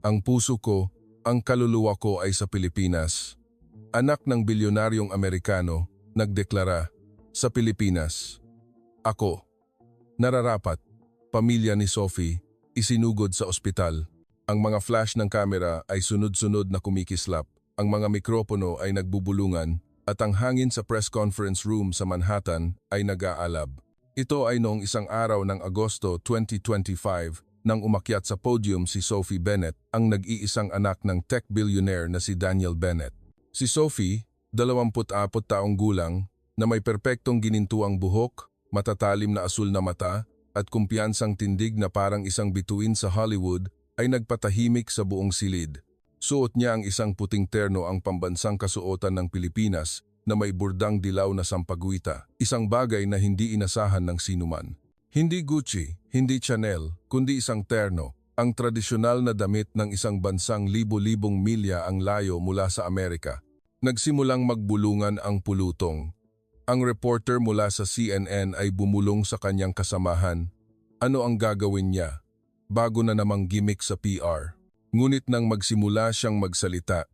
Ang puso ko, ang kaluluwa ko ay sa Pilipinas. Anak ng bilyonaryong Amerikano, nagdeklara, sa Pilipinas. Ako, nararapat, pamilya ni Sophie, isinugod sa ospital. Ang mga flash ng kamera ay sunod-sunod na kumikislap. Ang mga mikropono ay nagbubulungan at ang hangin sa press conference room sa Manhattan ay nag-aalab. Ito ay noong isang araw ng Agosto 2025 nang umakyat sa podium si Sophie Bennett, ang nag-iisang anak ng tech billionaire na si Daniel Bennett. Si Sophie, 24 taong gulang, na may perpektong ginintuang buhok, matatalim na asul na mata, at kumpiyansang tindig na parang isang bituin sa Hollywood, ay nagpatahimik sa buong silid. Suot niya ang isang puting terno, ang pambansang kasuotan ng Pilipinas, na may burdang dilaw na sampaguita, isang bagay na hindi inasahan ng sinuman. Hindi Gucci, hindi Chanel, kundi isang terno, ang tradisyonal na damit ng isang bansang libo-libong milya ang layo mula sa Amerika. Nagsimulang magbulungan ang pulutong. Ang reporter mula sa CNN ay bumulong sa kanyang kasamahan. Ano ang gagawin niya? Bago na namang gimmick sa PR. Ngunit nang magsimula siyang magsalita,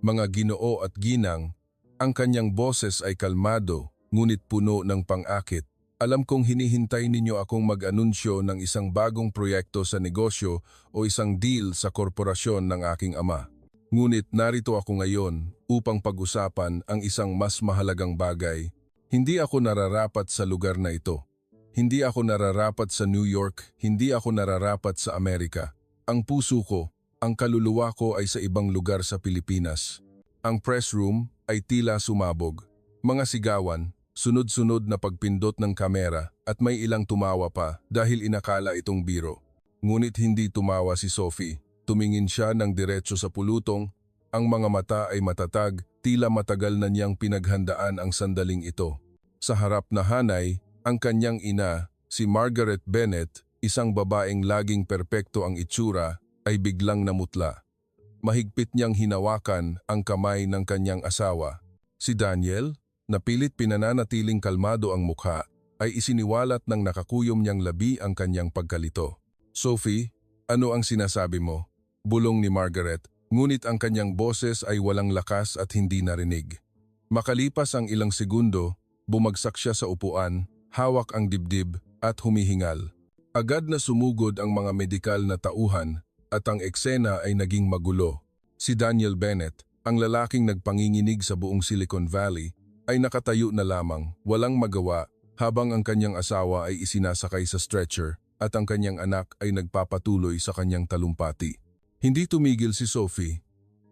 mga ginoo at ginang, ang kanyang boses ay kalmado, ngunit puno ng pang-akit. Alam kong hinihintay ninyo akong mag-anunsyo ng isang bagong proyekto sa negosyo o isang deal sa korporasyon ng aking ama. Ngunit narito ako ngayon upang pag-usapan ang isang mas mahalagang bagay. Hindi ako nararapat sa lugar na ito. Hindi ako nararapat sa New York, hindi ako nararapat sa Amerika. Ang puso ko, ang kaluluwa ko ay sa ibang lugar sa Pilipinas. Ang press room ay tila sumabog. Mga sigawan, sunod-sunod na pagpindot ng kamera at may ilang tumawa pa dahil inakala itong biro. Ngunit hindi tumawa si Sophie. Tumingin siya ng diretso sa pulutong. Ang mga mata ay matatag, tila matagal na niyang pinaghandaan ang sandaling ito. Sa harap na hanay, ang kanyang ina, si Margaret Bennett, isang babaeng laging perpekto ang itsura, ay biglang namutla. Mahigpit niyang hinawakan ang kamay ng kanyang asawa. Si Daniel, na pilit pinananatiling kalmado ang mukha, ay isiniwalat ng nakakuyom niyang labi ang kanyang pagkalito. Sophie, ano ang sinasabi mo? Bulong ni Margaret, ngunit ang kanyang boses ay walang lakas at hindi narinig. Makalipas ang ilang segundo, bumagsak siya sa upuan, hawak ang dibdib at humihingal. Agad na sumugod ang mga medikal na tauhan at ang eksena ay naging magulo. Si Daniel Bennett, ang lalaking nagpanginginig sa buong Silicon Valley, ay nakatayo na lamang, walang magawa, habang ang kanyang asawa ay isinasakay sa stretcher at ang kanyang anak ay nagpapatuloy sa kanyang talumpati. Hindi tumigil si Sophie.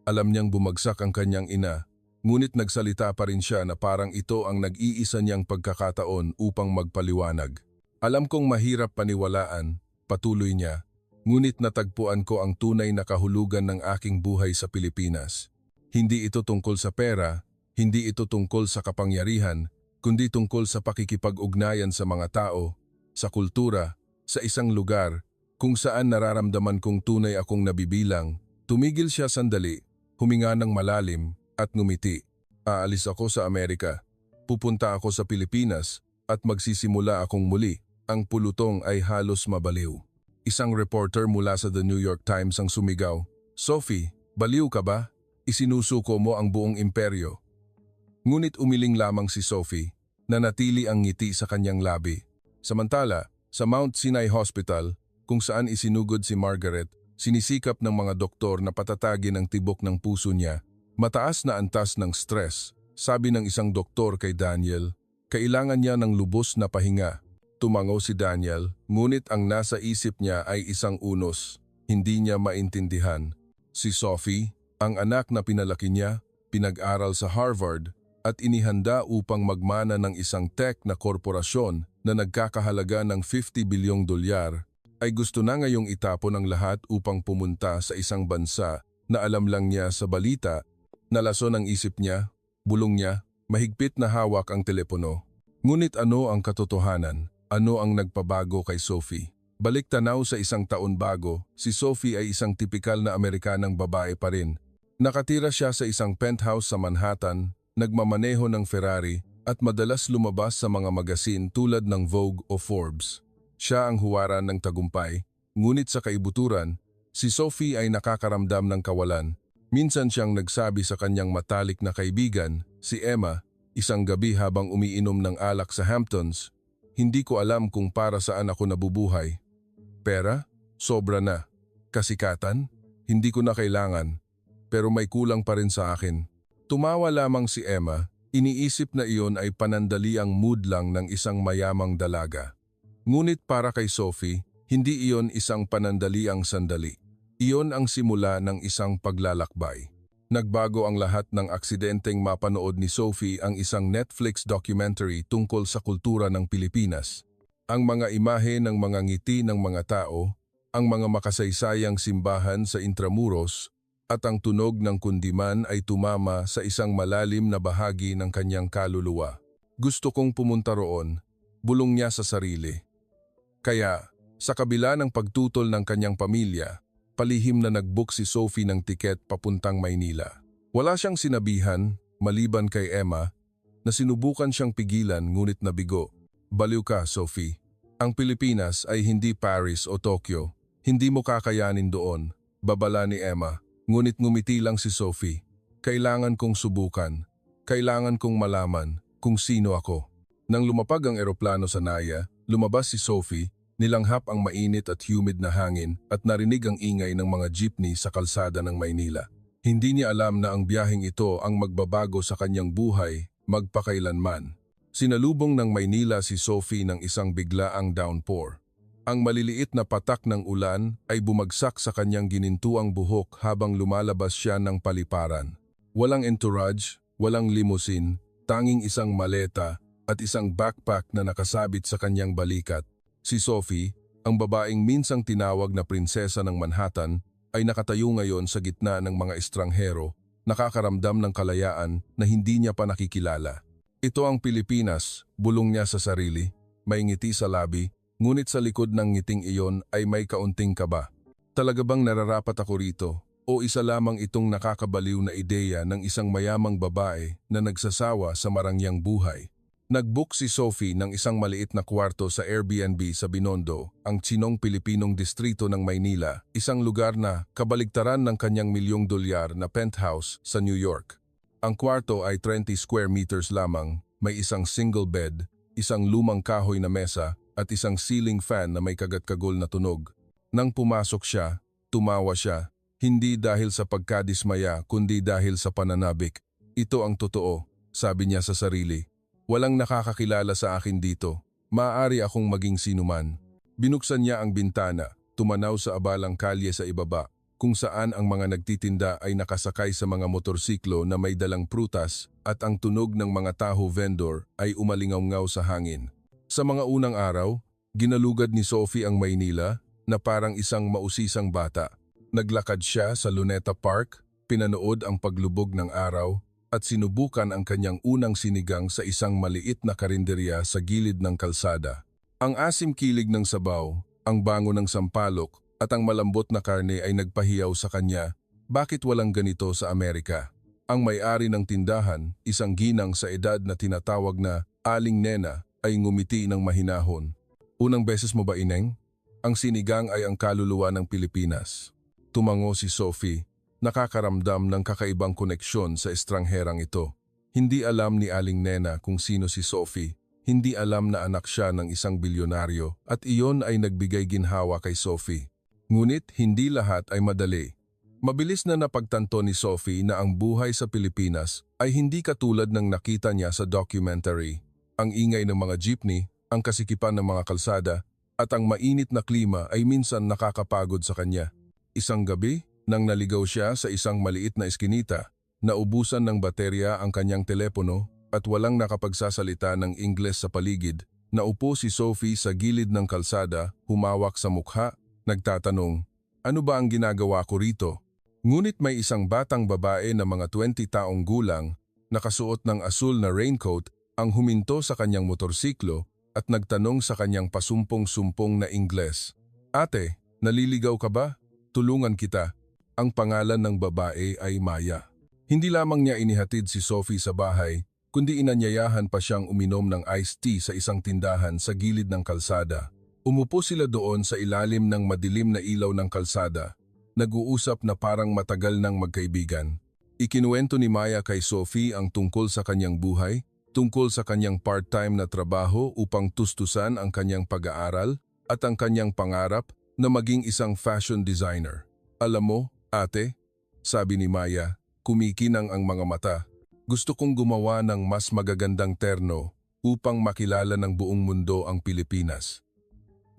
Alam niyang bumagsak ang kanyang ina, ngunit nagsalita pa rin siya na parang ito ang nag-iisa niyang pagkakataon upang magpaliwanag. Alam kong mahirap paniwalaan, patuloy niya, ngunit natagpuan ko ang tunay na kahulugan ng aking buhay sa Pilipinas. Hindi ito tungkol sa pera, hindi ito tungkol sa kapangyarihan, kundi tungkol sa pakikipag-ugnayan sa mga tao, sa kultura, sa isang lugar, kung saan nararamdaman kong tunay akong nabibilang. Tumigil siya sandali, huminga ng malalim, at ngumiti. Aalis ako sa Amerika. Pupunta ako sa Pilipinas, at magsisimula akong muli. Ang pulutong ay halos mabaliw. Isang reporter mula sa The New York Times ang sumigaw, "Sophie, baliw ka ba? Isinusuko mo ang buong imperyo." Ngunit umiling lamang si Sophie, na natili ang ngiti sa kanyang labi. Samantala, sa Mount Sinai Hospital, kung saan isinugod si Margaret, sinisikap ng mga doktor na patatagin ang tibok ng puso niya. Mataas na antas ng stress, sabi ng isang doktor kay Daniel, kailangan niya ng lubos na pahinga. Tumango si Daniel, ngunit ang nasa isip niya ay isang unos. Hindi niya maintindihan. Si Sophie, ang anak na pinalaki niya, pinag-aral sa Harvard, at inihanda upang magmana ng isang tech na korporasyon na nagkakahalaga ng $50 bilyong, ay gusto na ngayong itapon ang lahat upang pumunta sa isang bansa na alam lang niya sa balita. Nalason ang isip niya, bulong niya, mahigpit na hawak ang telepono. Ngunit ano ang katotohanan? Ano ang nagpabago kay Sophie? Balik tanaw sa isang taon bago, si Sophie ay isang tipikal na Amerikanang babae pa rin. Nakatira siya sa isang penthouse sa Manhattan, nagmamaneho ng Ferrari at madalas lumabas sa mga magasin tulad ng Vogue o Forbes. Siya ang huwaran ng tagumpay, ngunit sa kaibuturan, Si Sophie ay nakakaramdam ng kawalan. Minsan siyang nagsabi sa kanyang matalik na kaibigan, si Emma, isang gabi habang umiinom ng alak sa Hamptons, "Hindi ko alam kung para saan ako nabubuhay. Pera? Sobra na. Kasikatan? Hindi ko na kailangan. Pero may kulang pa rin sa akin." Tumawa lamang si Emma, iniisip na iyon ay panandaliang mood lang ng isang mayamang dalaga. Ngunit para kay Sophie, hindi iyon isang panandaliang sandali. Iyon ang simula ng isang paglalakbay. Nagbago ang lahat ng aksidenteng mapanood ni Sophie ang isang Netflix documentary tungkol sa kultura ng Pilipinas. Ang mga imahe ng mga ngiti ng mga tao, ang mga makasaysayang simbahan sa Intramuros, at ang tunog ng kundiman ay tumama sa isang malalim na bahagi ng kanyang kaluluwa. "Gusto kong pumunta roon," bulong niya sa sarili. Kaya, sa kabila ng pagtutol ng kanyang pamilya, palihim na nag-book si Sophie ng tiket papuntang Maynila. Wala siyang sinabihan, maliban kay Emma, na sinubukan siyang pigilan ngunit nabigo. "Baliw ka, Sophie. Ang Pilipinas ay hindi Paris o Tokyo. Hindi mo kakayanin doon," babala ni Emma. Ngunit ngumiti lang si Sophie. "Kailangan kong subukan. Kailangan kong malaman kung sino ako." Nang lumapag ang eroplano sa Naya, lumabas si Sophie. Nilanghap ang mainit at humid na hangin at narinig ang ingay ng mga jeepney sa kalsada ng Maynila. Hindi niya alam na ang biyaheng ito ang magbabago sa kanyang buhay magpakailanman. Sinalubong ng Maynila si Sophie ng isang biglaang downpour. Ang maliliit na patak ng ulan ay bumagsak sa kanyang ginintuang buhok habang lumalabas siya ng paliparan. Walang entourage, walang limousine, tanging isang maleta at isang backpack na nakasabit sa kanyang balikat. Si Sophie, ang babaeng minsang tinawag na prinsesa ng Manhattan, ay nakatayo ngayon sa gitna ng mga estranghero, nakakaramdam ng kalayaan na hindi niya pa nakikilala. "Ito ang Pilipinas," bulong niya sa sarili, may ngiti sa labi, ngunit sa likod ng ngiting iyon ay may kaunting kaba. "Talaga bang nararapat ako rito? O isa lamang itong nakakabaliw na ideya ng isang mayamang babae na nagsasawa sa marangyang buhay?" Nag-book si Sophie ng isang maliit na kwarto sa Airbnb sa Binondo, ang tsinong Pilipinong distrito ng Maynila, isang lugar na kabaligtaran ng kanyang $1,000,000 na penthouse sa New York. Ang kwarto ay 20 square meters lamang, may isang single bed, isang lumang kahoy na mesa at isang ceiling fan na may kagat-kagol na tunog. Nang pumasok siya, tumawa siya, hindi dahil sa pagkadismaya kundi dahil sa pananabik. "Ito ang totoo," sabi niya sa sarili. "Walang nakakakilala sa akin dito. Maaari akong maging sinuman." Binuksan niya ang bintana, tumanaw sa abalang kalye sa ibaba, kung saan ang mga nagtitinda ay nakasakay sa mga motorsiklo na may dalang prutas at ang tunog ng mga taho vendor ay umalingaw-ngaw sa hangin. Sa mga unang araw, ginalugad ni Sophie ang Maynila na parang isang mausisang bata. Naglakad siya sa Luneta Park, pinanood ang paglubog ng araw, at sinubukan ang kanyang unang sinigang sa isang maliit na karinderya sa gilid ng kalsada. Ang asim kilig ng sabaw, ang bango ng sampalok at ang malambot na karne ay nagpahiyaw sa kanya, bakit walang ganito sa Amerika? Ang may-ari ng tindahan, isang ginang sa edad na tinatawag na Aling Nena, ay ngumiti ng mahinahon. "Unang beses mo ba, Ineng? Ang sinigang ay ang kaluluwa ng Pilipinas." Tumango si Sophie. Nakakaramdam ng kakaibang koneksyon sa estrangherang ito. Hindi alam ni Aling Nena kung sino si Sophie. Hindi alam na anak siya ng isang bilyonaryo at iyon ay nagbigay ginhawa kay Sophie. Ngunit hindi lahat ay madali. Mabilis na napagtanto ni Sophie na ang buhay sa Pilipinas ay hindi katulad ng nakita niya sa documentary. Ang ingay ng mga jeepney, ang kasikipan ng mga kalsada, at ang mainit na klima ay minsan nakakapagod sa kanya. Isang gabi, nang naligaw siya sa isang maliit na eskinita, naubusan ng baterya ang kanyang telepono at walang nakapagsasalita ng Ingles sa paligid, naupo si Sophie sa gilid ng kalsada, humawak sa mukha, nagtatanong, "Ano ba ang ginagawa ko rito?" Ngunit may isang batang babae na mga 20 taong gulang, nakasuot ng asul na raincoat, ang huminto sa kanyang motorsiklo at nagtanong sa kanyang pasumpong-sumpong na Ingles, "Ate, naliligaw ka ba? Tulungan kita." Ang pangalan ng babae ay Maya. Hindi lamang niya inihatid si Sophie sa bahay, kundi inanyayahan pa siyang uminom ng iced tea sa isang tindahan sa gilid ng kalsada. Umupo sila doon sa ilalim ng madilim na ilaw ng kalsada. Nag-uusap na parang matagal nang magkaibigan. Ikinuwento ni Maya kay Sophie ang tungkol sa kanyang buhay, tungkol sa kanyang part-time na trabaho upang tustusan ang kanyang pag-aaral at ang kanyang pangarap na maging isang fashion designer. Alam mo, ate, sabi ni Maya, kumikinang ang mga mata. Gusto kong gumawa ng mas magagandang terno upang makilala ng buong mundo ang Pilipinas.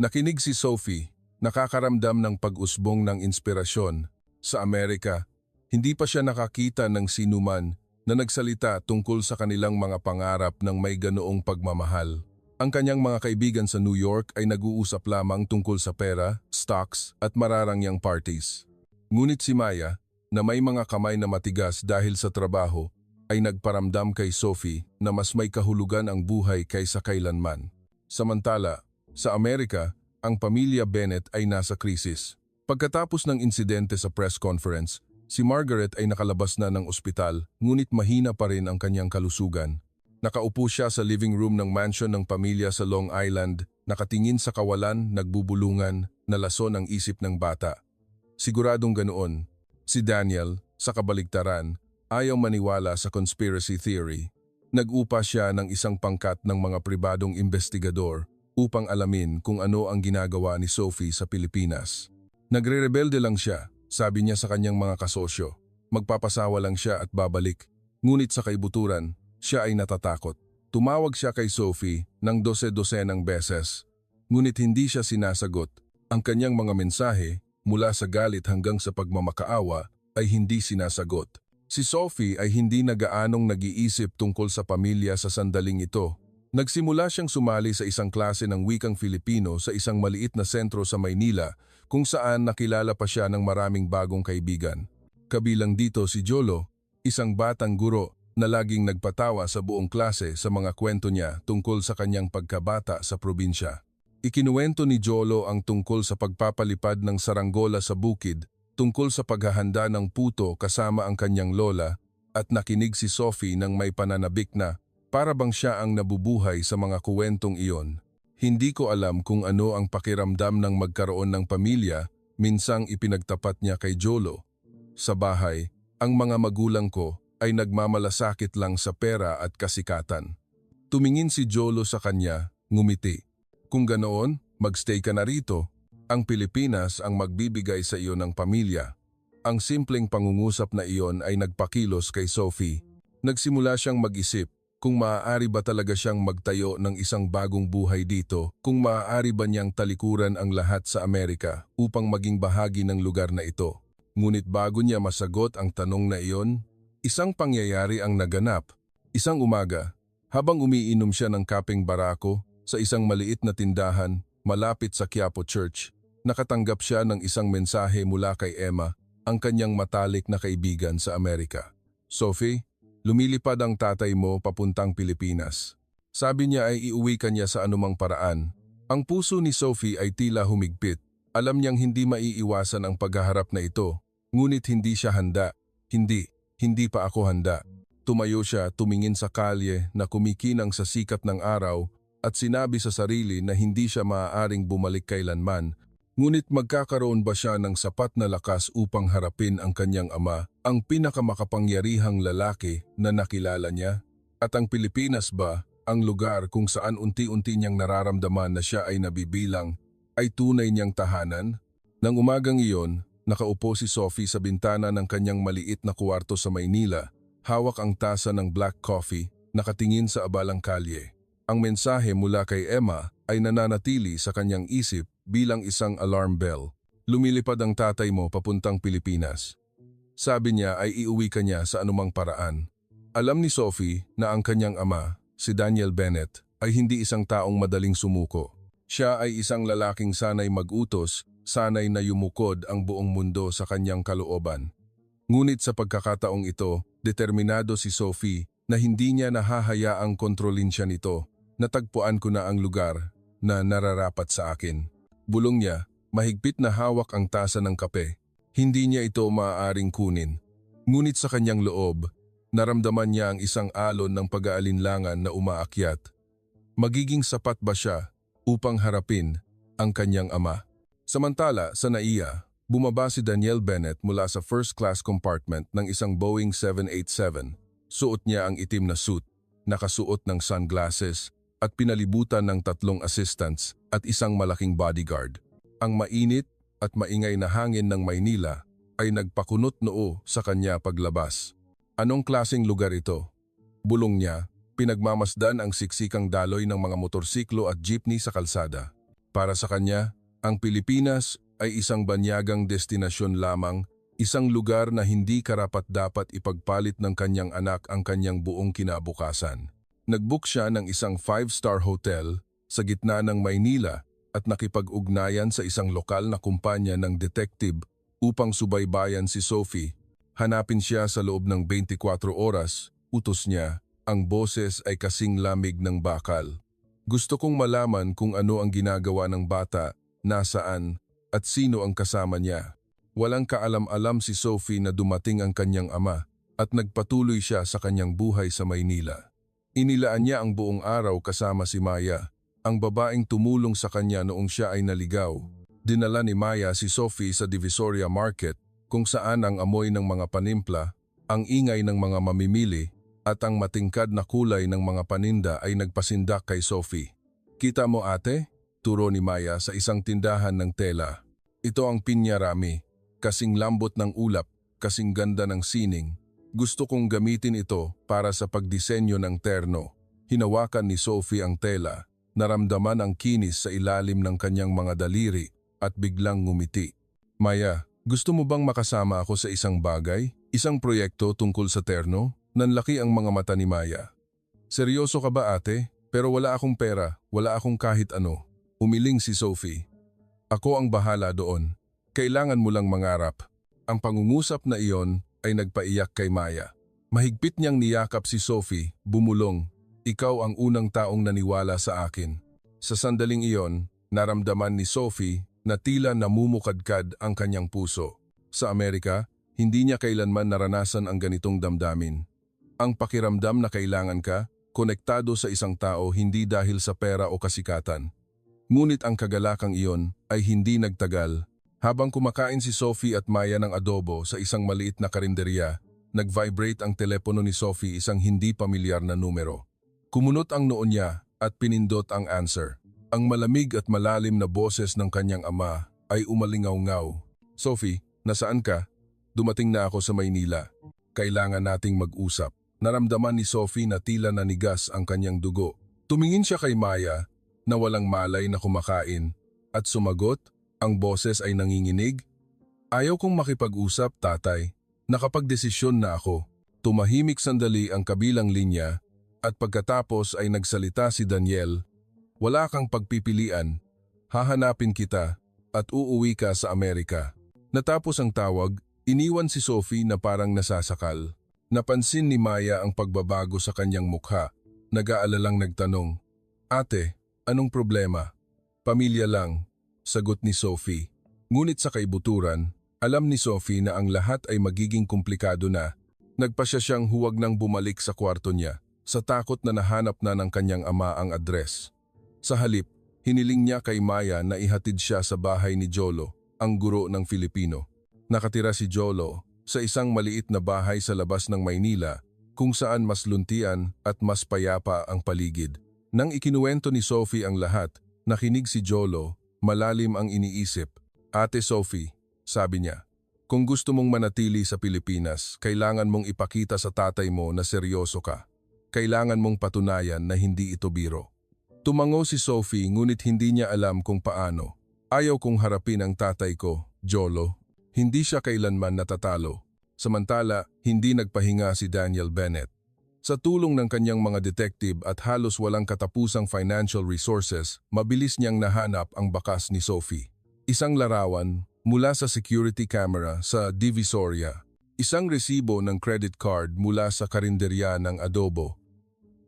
Nakinig si Sophie, nakakaramdam ng pag-usbong ng inspirasyon. Sa Amerika, hindi pa siya nakakita ng sinuman na nagsalita tungkol sa kanilang mga pangarap ng may ganoong pagmamahal. Ang kanyang mga kaibigan sa New York ay nag-uusap lamang tungkol sa pera, stocks at mararangyang parties. Ngunit si Maya, na may mga kamay na matigas dahil sa trabaho, ay nagparamdam kay Sophie na mas may kahulugan ang buhay kaysa kailanman. Samantala, sa Amerika, ang pamilya Bennett ay nasa krisis. Pagkatapos ng insidente sa press conference, si Margaret ay nakalabas na ng ospital, ngunit mahina pa rin ang kanyang kalusugan. Nakaupo siya sa living room ng mansion ng pamilya sa Long Island, nakatingin sa kawalan, nagbubulungan, nalason ang isip ng bata. Siguradong ganoon. Si Daniel, sa kabaligtaran, ayaw maniwala sa conspiracy theory. Nag-upa siya ng isang pangkat ng mga pribadong investigador upang alamin kung ano ang ginagawa ni Sophie sa Pilipinas. Nagre-rebelde lang siya, sabi niya sa kanyang mga kasosyo. Magpapasawa lang siya at babalik. Ngunit sa kaibuturan, siya ay natatakot. Tumawag siya kay Sophie ng 12-dosenang beses. Ngunit hindi siya sinasagot. Ang kanyang mga mensahe, mula sa galit hanggang sa pagmamakaawa, ay hindi sinasagot. Si Sophie ay hindi nagaanong nag-iisip tungkol sa pamilya sa sandaling ito. Nagsimula siyang sumali sa isang klase ng wikang Filipino sa isang maliit na sentro sa Maynila kung saan nakilala pa siya ng maraming bagong kaibigan. Kabilang dito si Jolo, isang batang guro na laging nagpatawa sa buong klase sa mga kwento niya tungkol sa kanyang pagkabata sa probinsya. Ikinuwento ni Jolo ang tungkol sa pagpapalipad ng saranggola sa bukid, tungkol sa paghahanda ng puto kasama ang kanyang lola, at nakinig si Sophie ng may pananabik na para bang siya ang nabubuhay sa mga kuwentong iyon. Hindi ko alam kung ano ang pakiramdam ng magkaroon ng pamilya, minsang ipinagtapat niya kay Jolo. Sa bahay, ang mga magulang ko ay nagmamalasakit lang sa pera at kasikatan. Tumingin si Jolo sa kanya, ngumiti. Kung ganoon, magstay ka na rito. Ang Pilipinas ang magbibigay sa iyo ng pamilya. Ang simpleng pangungusap na iyon ay nagpakilos kay Sophie. Nagsimula siyang mag-isip kung maaari ba talaga siyang magtayo ng isang bagong buhay dito, kung maaari ba niyang talikuran ang lahat sa Amerika upang maging bahagi ng lugar na ito. Ngunit bago niya masagot ang tanong na iyon, isang pangyayari ang naganap. Isang umaga, habang umiinom siya ng kapeng barako sa isang maliit na tindahan malapit sa Quiapo Church, nakatanggap siya ng isang mensahe mula kay Emma, ang kanyang matalik na kaibigan sa Amerika. Sophie, lumilipad ang tatay mo papuntang Pilipinas. Sabi niya ay iuwi ka niya sa anumang paraan. Ang puso ni Sophie ay tila humigpit. Alam niyang hindi maiiwasan ang paghaharap na ito. Ngunit hindi siya handa. Hindi pa ako handa. Tumayo siya, tumingin sa kalye na kumikinang sa sikat ng araw at sinabi sa sarili na hindi siya maaaring bumalik kailanman. Ngunit magkakaroon ba siya ng sapat na lakas upang harapin ang kanyang ama, ang pinakamakapangyarihang lalaki na nakilala niya? At ang Pilipinas ba, ang lugar kung saan unti-unti niyang nararamdaman na siya ay nabibilang, ay tunay niyang tahanan? Nang umagang iyon, nakaupo si Sophie sa bintana ng kanyang maliit na kuwarto sa Maynila, hawak ang tasa ng black coffee, nakatingin sa abalang kalye. Ang mensahe mula kay Emma ay nananatili sa kanyang isip bilang isang alarm bell. Lumilipad ang tatay mo papuntang Pilipinas. Sabi niya ay iuwi ka niya sa anumang paraan. Alam ni Sophie na ang kanyang ama, si Daniel Bennett, ay hindi isang taong madaling sumuko. Siya ay isang lalaking sanay mag-utos, sanay na yumukod ang buong mundo sa kanyang kalooban. Ngunit sa pagkakataong ito, determinado si Sophie na hindi niya nahahayaang kontrolin siya nito. Natagpuan ko na ang lugar na nararapat sa akin. Bulong niya, mahigpit na hawak ang tasa ng kape. Hindi niya ito maaaring kunin. Ngunit sa kanyang loob, naramdaman niya ang isang alon ng pag-aalinlangan na umaakyat. Magiging sapat ba siya upang harapin ang kanyang ama? Samantala, sa Naiya, Bumaba si Daniel Bennett mula sa first-class compartment ng isang Boeing 787. Suot niya ang itim na suit, nakasuot ng sunglasses at pinalibutan ng 3 assistants at isang malaking bodyguard. Ang mainit at maingay na hangin ng Maynila ay nagpakunot noo sa kanya paglabas. Anong klaseng lugar ito? Bulong niya, pinagmamasdan ang siksikang daloy ng mga motorsiklo at jeepney sa kalsada. Para sa kanya, ang Pilipinas ay isang banyagang destinasyon lamang, isang lugar na hindi karapat-dapat ipagpalit ng kanyang anak ang kanyang buong kinabukasan. Nag-book siya ng isang 5-star hotel sa gitna ng Maynila at nakipag-ugnayan sa isang lokal na kumpanya ng detective upang subaybayan si Sophie. Hanapin siya sa loob ng 24 oras, utos niya, ang boses ay kasing lamig ng bakal. Gusto kong malaman kung ano ang ginagawa ng bata, nasaan, at sino ang kasama niya. Walang kaalam-alam si Sophie na dumating ang kanyang ama at nagpatuloy siya sa kanyang buhay sa Maynila. Inilaan niya ang buong araw kasama si Maya, ang babaeng tumulong sa kanya noong siya ay naligaw. Dinala ni Maya si Sophie sa Divisoria Market kung saan ang amoy ng mga panimpla, ang ingay ng mga mamimili at ang matingkad na kulay ng mga paninda ay nagpasindak kay Sophie. Kita mo ate? Turo ni Maya sa isang tindahan ng tela. Ito ang pinyarami, kasing lambot ng ulap, kasing ganda ng sining. Gusto kong gamitin ito para sa pagdisenyo ng terno. Hinawakan ni Sophie ang tela, naramdaman ang kinis sa ilalim ng kanyang mga daliri at biglang ngumiti. Maya, gusto mo bang makasama ako sa isang bagay? Isang proyekto tungkol sa terno? Nanlaki ang mga mata ni Maya. Seryoso ka ba ate? Pero wala akong pera, wala akong kahit ano. Umiling si Sophie. Ako ang bahala doon. Kailangan mo lang mangarap. Ang pangungusap na iyon ay nagpaiyak kay Maya. Mahigpit niyang niyakap si Sophie, bumulong. Ikaw ang unang taong naniwala sa akin. Sa sandaling iyon, naramdaman ni Sophie na tila namumukadkad ang kanyang puso. Sa Amerika, hindi niya kailanman naranasan ang ganitong damdamin. Ang pakiramdam na kailangan ka, konektado sa isang tao hindi dahil sa pera o kasikatan. Ngunit ang kagalakang iyon ay hindi nagtagal. Habang kumakain si Sophie at Maya ng adobo sa isang maliit na karinderya, nag-vibrate ang telepono ni Sophie, isang hindi pamilyar na numero. Kumunot ang noo niya at pinindot ang answer. Ang malamig at malalim na boses ng kanyang ama ay umalingaw-ngaw. Sophie, nasaan ka? Dumating na ako sa Maynila. Kailangan nating mag-usap. Naramdaman ni Sophie na tila nanigas ang kanyang dugo. Tumingin siya kay Maya na walang malay na kumakain at sumagot, ang boses ay nanginginig. Ayaw kong makipag-usap, tatay. Nakapagdesisyon na ako. Tumahimik sandali ang kabilang linya at pagkatapos ay nagsalita si Daniel. Wala kang pagpipilian. Hahanapin kita at uuwi ka sa Amerika. Natapos ang tawag, iniwan si Sophie na parang nasasakal. Napansin ni Maya ang pagbabago sa kanyang mukha. Nag-aalalang nagtanong, Ate, anong problema? Pamilya lang, sagot ni Sophie. Ngunit sa kaibuturan, alam ni Sophie na ang lahat ay magiging komplikado na. Nagpasya siyang huwag nang bumalik sa kwarto niya, sa takot na nahanap na ng kanyang ama ang address. Sa halip, hiniling niya kay Maya na ihatid siya sa bahay ni Jolo, ang guro ng Filipino. Nakatira si Jolo sa isang maliit na bahay sa labas ng Maynila kung saan mas luntian at mas payapa ang paligid. Nang ikinuwento ni Sophie ang lahat, nakinig si Jolo, malalim ang iniisip. Ate Sophie, sabi niya, kung gusto mong manatili sa Pilipinas, kailangan mong ipakita sa tatay mo na seryoso ka. Kailangan mong patunayan na hindi ito biro. Tumango si Sophie ngunit hindi niya alam kung paano. Ayaw kong harapin ang tatay ko, Jolo. Hindi siya kailanman natatalo. Samantala, hindi nagpahinga si Daniel Bennett. Sa tulong ng kanyang mga detective at halos walang katapusang financial resources, mabilis niyang nahanap ang bakas ni Sophie. Isang larawan mula sa security camera sa Divisoria, isang resibo ng credit card mula sa karinderya ng adobo,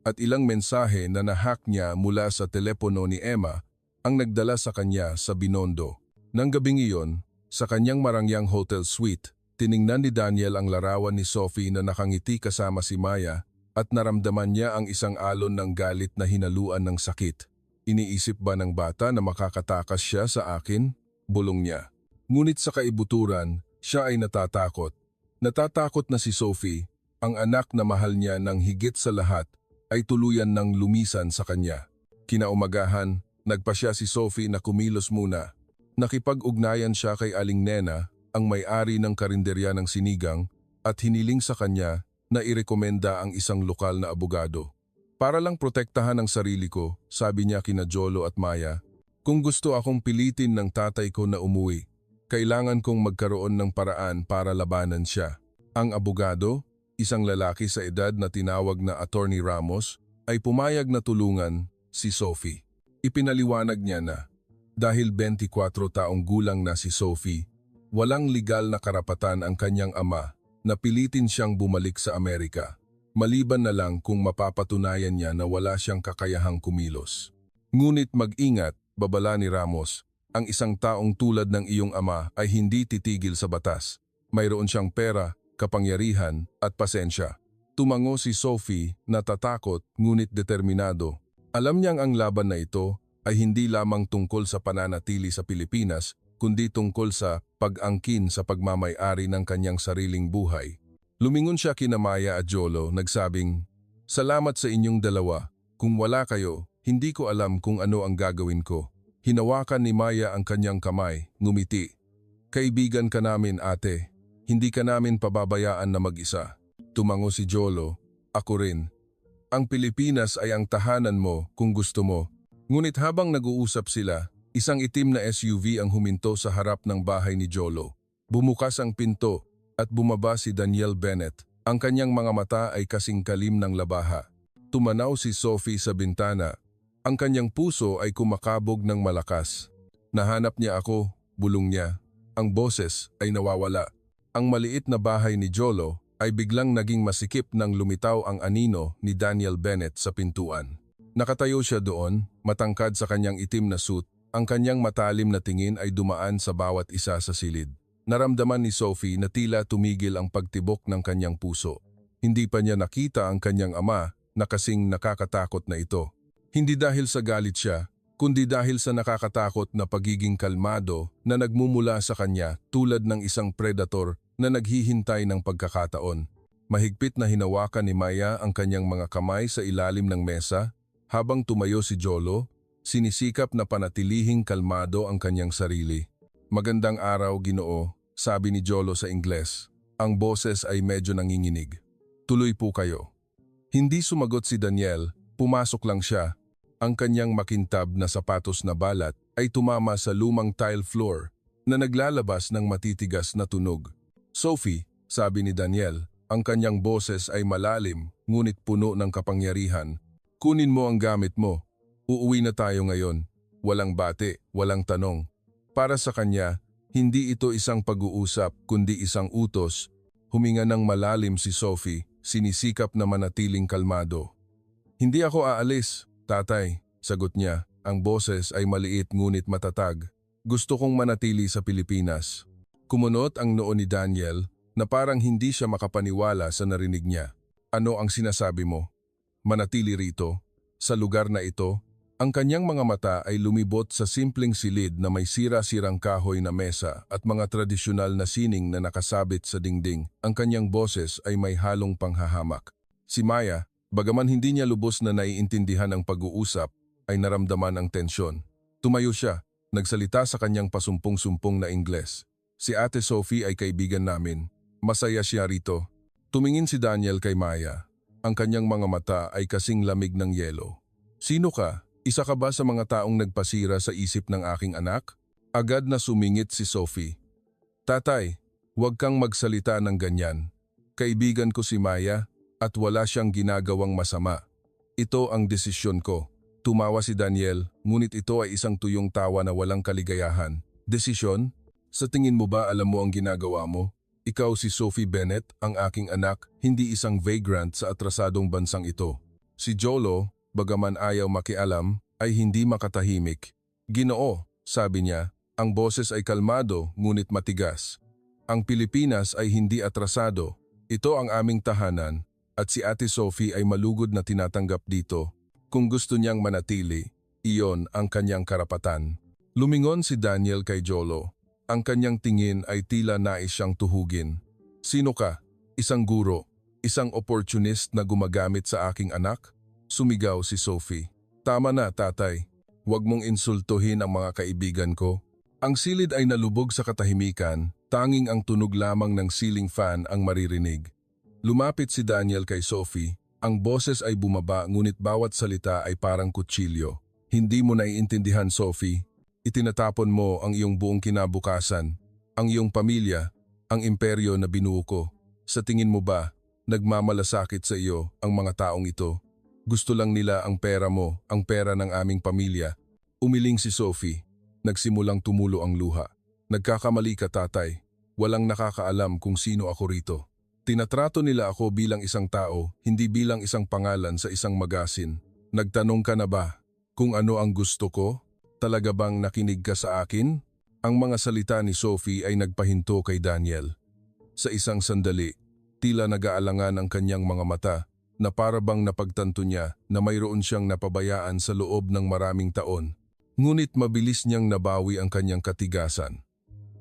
at ilang mensahe na nahack niya mula sa telepono ni Emma ang nagdala sa kanya sa Binondo. Nang gabing iyon, sa kanyang marangyang hotel suite, tiningnan ni Daniel ang larawan ni Sophie na nakangiti kasama si Maya at naramdaman niya ang isang alon ng galit na hinaluan ng sakit. Iniisip ba ng bata na makakatakas siya sa akin? Bulong niya. Ngunit sa kaibuturan, siya ay natatakot. Natatakot na si Sophie, ang anak na mahal niya ng higit sa lahat, ay tuluyan ng lumisan sa kanya. Kinaumagahan, nagpasya si Sophie na kumilos muna. Nakipag-ugnayan siya kay Aling Nena, ang may-ari ng karinderya ng sinigang, at hiniling sa kanya na irekomenda ang isang lokal na abogado. Para lang protektahan ang sarili ko, sabi niya kina Jolo at Maya, kung gusto akong pilitin ng tatay ko na umuwi, kailangan kong magkaroon ng paraan para labanan siya. Ang abogado, isang lalaki sa edad na tinawag na Attorney Ramos, ay pumayag na tulungan si Sophie. Ipinaliwanag niya na, dahil 24 taong gulang na si Sophie, walang legal na karapatan ang kanyang ama na pilitin siyang bumalik sa Amerika, maliban na lang kung mapapatunayan niya na wala siyang kakayahang kumilos. Ngunit mag-ingat, babala ni Ramos, ang isang taong tulad ng iyong ama ay hindi titigil sa batas. Mayroon siyang pera, kapangyarihan at pasensya. Tumango si Sophie, natatakot ngunit determinado. Alam niyang ang laban na ito ay hindi lamang tungkol sa pananatili sa Pilipinas, kundi tungkol sa pag-angkin sa pagmamay-ari ng kanyang sariling buhay. Lumingon siya kina Maya at Jolo, nagsabing, "Salamat sa inyong dalawa. Kung wala kayo, hindi ko alam kung ano ang gagawin ko." Hinawakan ni Maya ang kanyang kamay, ngumiti. "Kaibigan ka namin, ate. Hindi ka namin pababayaan na mag-isa." Tumango si Jolo, "Ako rin. Ang Pilipinas ay ang tahanan mo kung gusto mo." Ngunit habang nag-uusap sila, isang itim na SUV ang huminto sa harap ng bahay ni Jolo. Bumukas ang pinto at bumaba si Daniel Bennett. Ang kanyang mga mata ay kasing kalim ng labaha. Tumanaw si Sophie sa bintana. Ang kanyang puso ay kumakabog ng malakas. "Nahanap niya ako," bulong niya. Ang boses ay nawawala. Ang maliit na bahay ni Jolo ay biglang naging masikip nang lumitaw ang anino ni Daniel Bennett sa pintuan. Nakatayo siya doon, matangkad sa kanyang itim na suit. Ang kanyang matalim na tingin ay dumaan sa bawat isa sa silid. Naramdaman ni Sophie na tila tumigil ang pagtibok ng kanyang puso. Hindi pa niya nakita ang kanyang ama na kasing nakakatakot na ito. Hindi dahil sa galit siya, kundi dahil sa nakakatakot na pagiging kalmado na nagmumula sa kanya tulad ng isang predator na naghihintay ng pagkakataon. Mahigpit na hinawakan ni Maya ang kanyang mga kamay sa ilalim ng mesa habang tumayo si Jolo, sinisikap na panatilihing kalmado ang kanyang sarili. "Magandang araw, Ginoo," sabi ni Jolo sa Ingles. Ang boses ay medyo nanginginig. "Tuloy po kayo." Hindi sumagot si Daniel, pumasok lang siya. Ang kanyang makintab na sapatos na balat ay tumama sa lumang tile floor na naglalabas ng matitigas na tunog. "Sophie," sabi ni Daniel, ang kanyang boses ay malalim ngunit puno ng kapangyarihan. "Kunin mo ang gamit mo. Uuwi na tayo ngayon." Walang bate, walang tanong. Para sa kanya, hindi ito isang pag-uusap kundi isang utos. Huminga ng malalim si Sophie, sinisikap na manatiling kalmado. "Hindi ako aalis, tatay," sagot niya. Ang boses ay maliit ngunit matatag. "Gusto kong manatili sa Pilipinas." Kumunot ang noo ni Daniel na parang hindi siya makapaniwala sa narinig niya. "Ano ang sinasabi mo? Manatili rito? Sa lugar na ito?" Ang kanyang mga mata ay lumibot sa simpleng silid na may sira-sirang kahoy na mesa at mga tradisyonal na sining na nakasabit sa dingding. Ang kanyang boses ay may halong panghahamak. Si Maya, bagaman hindi niya lubos na naiintindihan ang pag-uusap, ay naramdaman ang tensyon. Tumayo siya, nagsalita sa kanyang pasumpong-sumpong na Ingles. "Si Ate Sophie ay kaibigan namin. Masaya siya rito." Tumingin si Daniel kay Maya. Ang kanyang mga mata ay kasing lamig ng yelo. "Sino ka? Isa ka ba sa mga taong nagpasira sa isip ng aking anak?" Agad na sumingit si Sophie. "Tatay, huwag kang magsalita ng ganyan. Kaibigan ko si Maya at wala siyang ginagawang masama. Ito ang desisyon ko." Tumawa si Daniel, ngunit ito ay isang tuyong tawa na walang kaligayahan. "Desisyon? Sa tingin mo ba alam mo ang ginagawa mo? Ikaw si Sophie Bennett, ang aking anak, hindi isang vagrant sa atrasadong bansang ito." Si Jolo, bagaman ayaw makialam, ay hindi makatahimik. "Ginoo," sabi niya, ang boses ay kalmado ngunit matigas. "Ang Pilipinas ay hindi atrasado. Ito ang aming tahanan at si Ate Sophie ay malugod na tinatanggap dito. Kung gusto niyang manatili, iyon ang kanyang karapatan." Lumingon si Daniel kay Jolo. Ang kanyang tingin ay tila nais siyang tuhugin. Sino ka? Isang guro? Isang opportunist na gumagamit sa aking anak? Sumigaw si Sophie. Tama na, tatay. Huwag mong insultuhin ang mga kaibigan ko. Ang silid ay nalubog sa katahimikan, tanging ang tunog lamang ng ceiling fan ang maririnig. Lumapit si Daniel kay Sophie. Ang boses ay bumaba ngunit bawat salita ay parang kutsilyo. Hindi mo naiintindihan, Sophie. Itinatapon mo ang iyong buong kinabukasan, ang iyong pamilya, ang imperyo na binuo ko. Sa tingin mo ba, nagmamalasakit sa iyo ang mga taong ito? Gusto lang nila ang pera mo, ang pera ng aming pamilya. Umiling si Sophie. Nagsimulang tumulo ang luha. Nagkakamali ka, tatay. Walang nakakaalam kung sino ako rito. Tinatrato nila ako bilang isang tao, hindi bilang isang pangalan sa isang magasin. Nagtanong ka na ba kung ano ang gusto ko? Talaga bang nakinig ka sa akin? Ang mga salita ni Sophie ay nagpahinto kay Daniel. Sa isang sandali, tila nag-aalangan ang kanyang mga mata na para bang napagtanto niya na mayroon siyang napabayaan sa loob ng maraming taon. Ngunit mabilis niyang nabawi ang kanyang katigasan.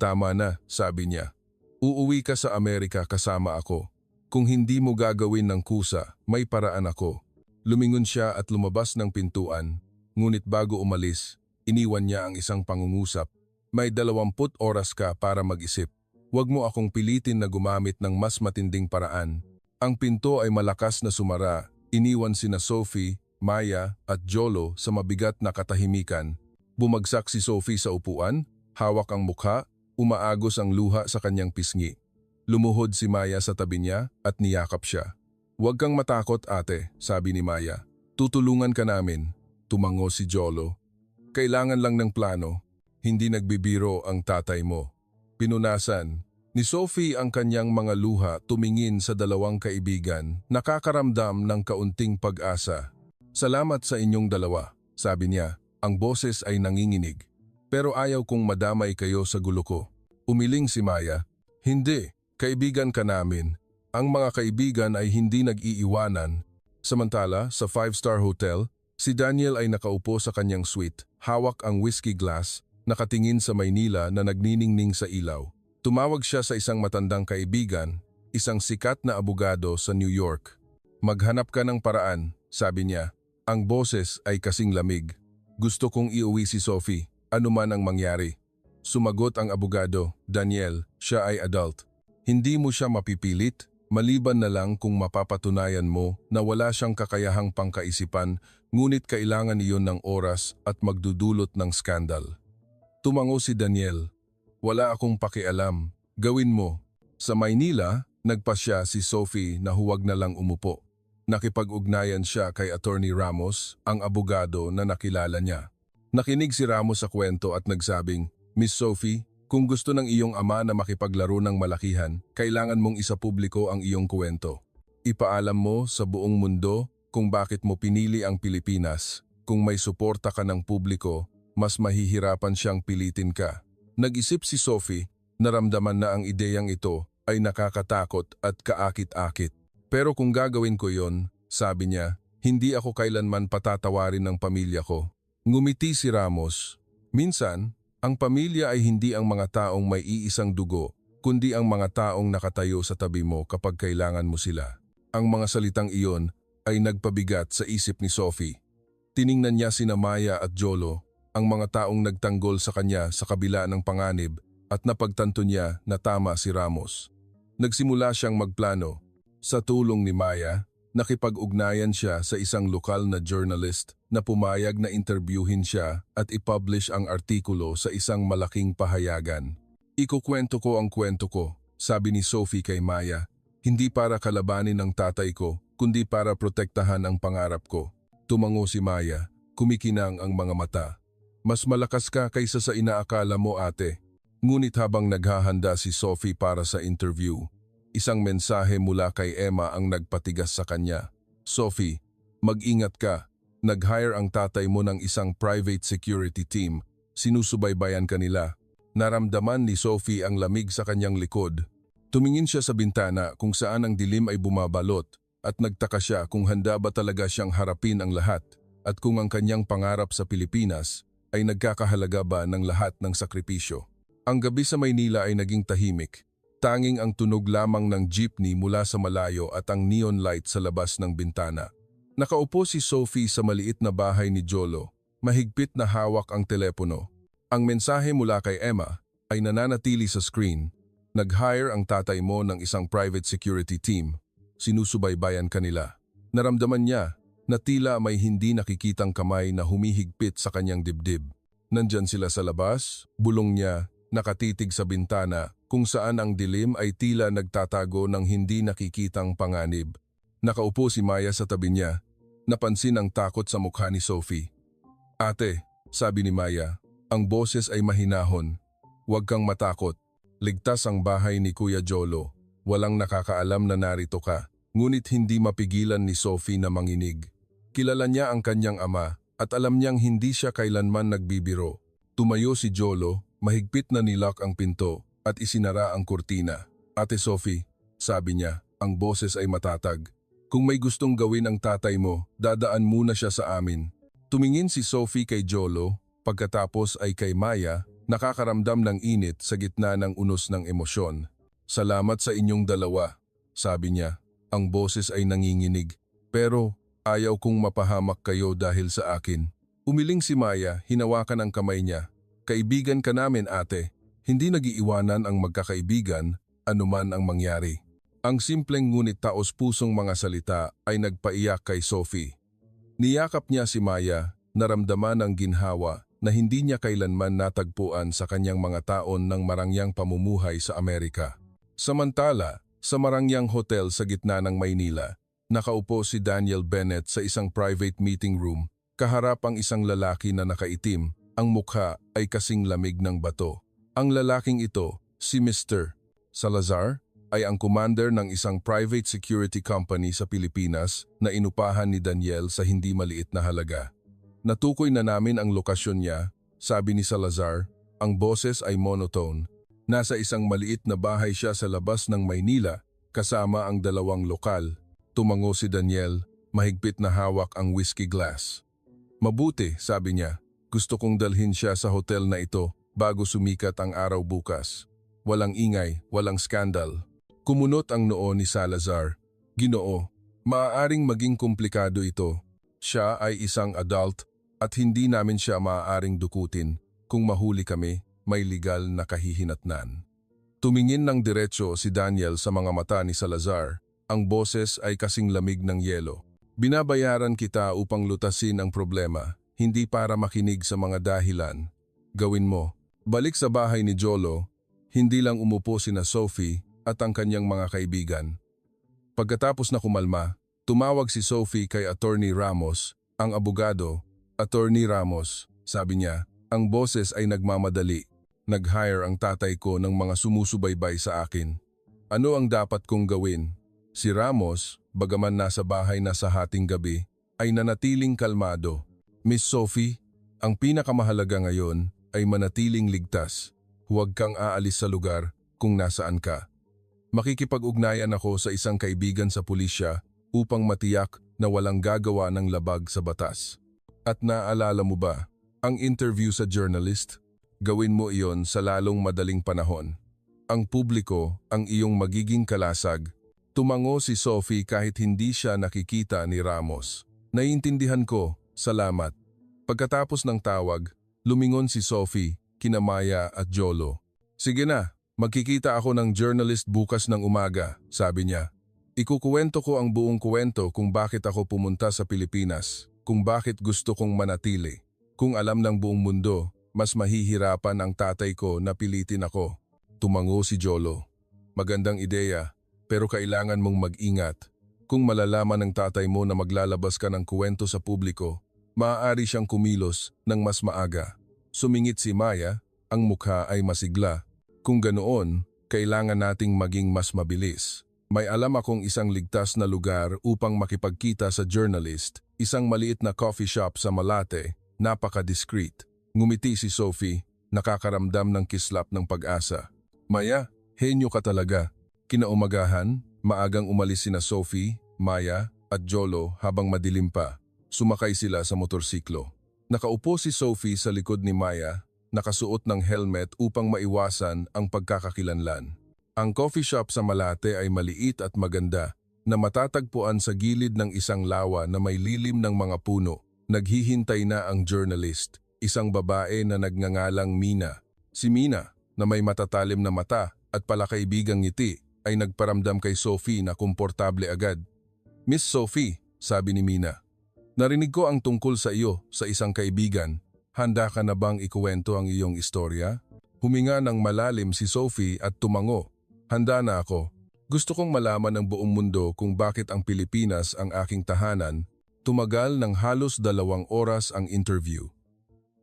Tama na, sabi niya. Uuwi ka sa Amerika kasama ako. Kung hindi mo gagawin ng kusa, may paraan ako. Lumingon siya at lumabas ng pintuan, ngunit bago umalis, iniwan niya ang isang pangungusap. May 20 oras ka para mag-isip. Huwag mo akong pilitin na gumamit ng mas matinding paraan. Ang pinto ay malakas na sumara. Iniwan sina Sophie, Maya at Jolo sa mabigat na katahimikan. Bumagsak si Sophie sa upuan, hawak ang mukha, umaagos ang luha sa kanyang pisngi. Lumuhod si Maya sa tabi niya at niyakap siya. Huwag kang matakot, ate, sabi ni Maya. Tutulungan ka namin. Tumango si Jolo. Kailangan lang ng plano. Hindi nagbibiro ang tatay mo. Pinunasan ni Sophie ang kanyang mga luha, tumingin sa dalawang kaibigan, nakakaramdam ng kaunting pag-asa. Salamat sa inyong dalawa, sabi niya. Ang boses ay nanginginig. Pero ayaw kong madamay kayo sa gulo ko. Umiling si Maya. Hindi, kaibigan ka namin. Ang mga kaibigan ay hindi nag-iiwanan. Samantala, sa 5-star hotel, si Daniel ay nakaupo sa kanyang suite, hawak ang whiskey glass, nakatingin sa Maynila na nagniningning sa ilaw. Tumawag siya sa isang matandang kaibigan, isang sikat na abogado sa New York. Maghanap ka ng paraan, sabi niya. Ang boses ay kasing lamig. Gusto kong iuwi si Sophie, anuman ang mangyari. Sumagot ang abogado, Daniel, siya ay adult. Hindi mo siya mapipilit, maliban na lang kung mapapatunayan mo na wala siyang kakayahang pangkaisipan, ngunit kailangan iyon ng oras at magdudulot ng skandal. Tumango si Daniel. Wala akong pakialam. Gawin mo. Sa Maynila, nagpasya si Sophie na huwag na lang umupo. Nakipag-ugnayan siya kay Attorney Ramos, ang abogado na nakilala niya. Nakinig si Ramos sa kwento at nagsabing, Miss Sophie, kung gusto ng iyong ama na makipaglaro ng malakihan, kailangan mong isapubliko ang iyong kwento. Ipaalam mo sa buong mundo kung bakit mo pinili ang Pilipinas. Kung may suporta ka ng publiko, mas mahihirapan siyang pilitin ka. Nag-isip si Sophie, naramdaman na ang ideyang ito ay nakakatakot at kaakit-akit. Pero kung gagawin ko yon, sabi niya, hindi ako kailanman patatawarin ng pamilya ko. Ngumiti si Ramos. Minsan, ang pamilya ay hindi ang mga taong may iisang dugo, kundi ang mga taong nakatayo sa tabi mo kapag kailangan mo sila. Ang mga salitang iyon ay nagpabigat sa isip ni Sophie. Tiningnan niya sina Maya at Jolo, ang mga taong nagtanggol sa kanya sa kabila ng panganib, at napagtanto niya na tama si Ramos. Nagsimula siyang magplano. Sa tulong ni Maya, nakipag-ugnayan siya sa isang lokal na journalist na pumayag na interviewin siya at ipublish ang artikulo sa isang malaking pahayagan. Ikukwento ko ang kwento ko, sabi ni Sophie kay Maya, hindi para kalabanin ang tatay ko, kundi para protektahan ang pangarap ko. Tumango si Maya, kumikinang ang mga mata. Mas malakas ka kaysa sa inaakala mo, ate. Ngunit habang naghahanda si Sophie para sa interview, isang mensahe mula kay Emma ang nagpatigas sa kanya. Sophie, mag-ingat ka. Nag-hire ang tatay mo ng isang private security team. Sinusubaybayan ka nila. Naramdaman ni Sophie ang lamig sa kanyang likod. Tumingin siya sa bintana kung saan ang dilim ay bumabalot at nagtaka siya kung handa ba talaga siyang harapin ang lahat at kung ang kanyang pangarap sa Pilipinas ay nagkakahalaga ba ng lahat ng sakripisyo. Ang gabi sa Maynila ay naging tahimik. Tanging ang tunog lamang ng jeepney mula sa malayo at ang neon light sa labas ng bintana. Nakaupo si Sophie sa maliit na bahay ni Jolo. Mahigpit na hawak ang telepono. Ang mensahe mula kay Emma ay nananatili sa screen. Nag-hire ang tatay mo ng isang private security team. Sinusubaybayan kanila. Naramdaman niya na tila may hindi nakikitang kamay na humihigpit sa kanyang dibdib. Nandyan sila sa labas, bulong niya, nakatitig sa bintana kung saan ang dilim ay tila nagtatago ng hindi nakikitang panganib. Nakaupo si Maya sa tabi niya. Napansin ang takot sa mukha ni Sophie. Ate, sabi ni Maya, ang boses ay mahinahon. Huwag kang matakot. Ligtas ang bahay ni Kuya Jolo. Walang nakakaalam na narito ka. Ngunit hindi mapigilan ni Sophie na manginig. Kilala niya ang kanyang ama at alam niyang hindi siya kailanman nagbibiro. Tumayo si Jolo, mahigpit na nilock ang pinto at isinara ang kurtina. Ate Sophie, sabi niya, ang boses ay matatag. Kung may gustong gawin ang tatay mo, dadaan muna siya sa amin. Tumingin si Sophie kay Jolo, pagkatapos ay kay Maya, nakakaramdam ng init sa gitna ng unos ng emosyon. Salamat sa inyong dalawa, sabi niya. Ang boses ay nanginginig, pero ayaw kong mapahamak kayo dahil sa akin. Umiling si Maya, hinawakan ang kamay niya. Kaibigan ka namin ate, hindi nagiiwanan ang magkakaibigan, anuman ang mangyari. Ang simpleng ngunit taos-pusong mga salita ay nagpaiyak kay Sophie. Niyakap niya si Maya, naramdaman ang ginhawa na hindi niya kailanman natagpuan sa kanyang mga taon ng marangyang pamumuhay sa Amerika. Samantala, sa marangyang hotel sa gitna ng Maynila, nakaupo si Daniel Bennett sa isang private meeting room, kaharap ang isang lalaki na nakaitim, ang mukha ay kasing lamig ng bato. Ang lalaking ito, si Mr. Salazar, ay ang commander ng isang private security company sa Pilipinas na inupahan ni Daniel sa hindi maliit na halaga. Natukoy na namin ang lokasyon niya, sabi ni Salazar, ang boses ay monotone. Nasa isang maliit na bahay siya sa labas ng Maynila kasama ang dalawang lokal. Tumango si Daniel, mahigpit na hawak ang whiskey glass. Mabuti, sabi niya, gusto kong dalhin siya sa hotel na ito bago sumikat ang araw bukas. Walang ingay, walang skandal. Kumunot ang noo ni Salazar. Ginoo, maaaring maging komplikado ito. Siya ay isang adult at hindi namin siya maaaring dukutin. Kung mahuli kami, may legal na kahihinatnan. Tumingin ng diretso si Daniel sa mga mata ni Salazar. Ang boses ay kasing lamig ng yelo. Binabayaran kita upang lutasin ang problema, hindi para makinig sa mga dahilan. Gawin mo. Balik sa bahay ni Jolo, hindi lang umupo sina Sophie at ang kanyang mga kaibigan. Pagkatapos na kumalma, tumawag si Sophie kay Attorney Ramos, ang abogado. Attorney Ramos, sabi niya, ang boses ay nagmamadali. Nag-hire ang tatay ko ng mga sumusubaybay sa akin. Ano ang dapat kong gawin? Si Ramos, bagaman nasa bahay na sa hating gabi, ay nanatiling kalmado. Miss Sophie, ang pinakamahalaga ngayon ay manatiling ligtas. Huwag kang aalis sa lugar kung nasaan ka. Makikipag-ugnayan ako sa isang kaibigan sa pulisya upang matiyak na walang gagawa ng labag sa batas. At naalala mo ba, ang interview sa journalist? Gawin mo iyon sa lalong madaling panahon. Ang publiko ang iyong magiging kalasag. Tumango si Sophie kahit hindi siya nakikita ni Ramos. Naiintindihan ko, salamat. Pagkatapos ng tawag, lumingon si Sophie, kina Maya at Jolo. Sige na. Magkikita ako ng journalist bukas ng umaga, sabi niya. Ikukuwento ko ang buong kuwento kung bakit ako pumunta sa Pilipinas, kung bakit gusto kong manatili. Kung alam ng buong mundo, mas mahihirapan ang tatay ko na pilitin ako. Tumango si Jolo. Magandang ideya, pero kailangan mong mag-ingat. Kung malalaman ng tatay mo na maglalabas ka ng kuwento sa publiko, maaari siyang kumilos ng mas maaga. Sumingit si Maya, ang mukha ay masigla. Kung ganoon, kailangan nating maging mas mabilis. May alam akong isang ligtas na lugar upang makipagkita sa journalist, isang maliit na coffee shop sa Malate, napaka-discreet. Ngumiti si Sophie, nakakaramdam ng kislap ng pag-asa. Maya, henyo ka talaga. Kinaumagahan, maagang umalis sina Sophie, Maya at Jolo habang madilim pa. Sumakay sila sa motorsiklo. Nakaupo si Sophie sa likod ni Maya, nakasuot ng helmet upang maiwasan ang pagkakakilanlan. Ang coffee shop sa Malate ay maliit at maganda na matatagpuan sa gilid ng isang lawa na may lilim ng mga puno. Naghihintay na ang journalist, isang babae na nagngangalang Mina. Si Mina, na may matatalim na mata at palakaibigang ngiti, ay nagparamdam kay Sophie na komportable agad. "Miss Sophie," sabi ni Mina, "narinig ko ang tungkol sa iyo sa isang kaibigan. Handa ka na bang ikuwento ang iyong istorya?" Huminga ng malalim si Sophie at tumango. "Handa na ako. Gusto kong malaman ng buong mundo kung bakit ang Pilipinas ang aking tahanan." Tumagal ng halos 2 oras ang interview.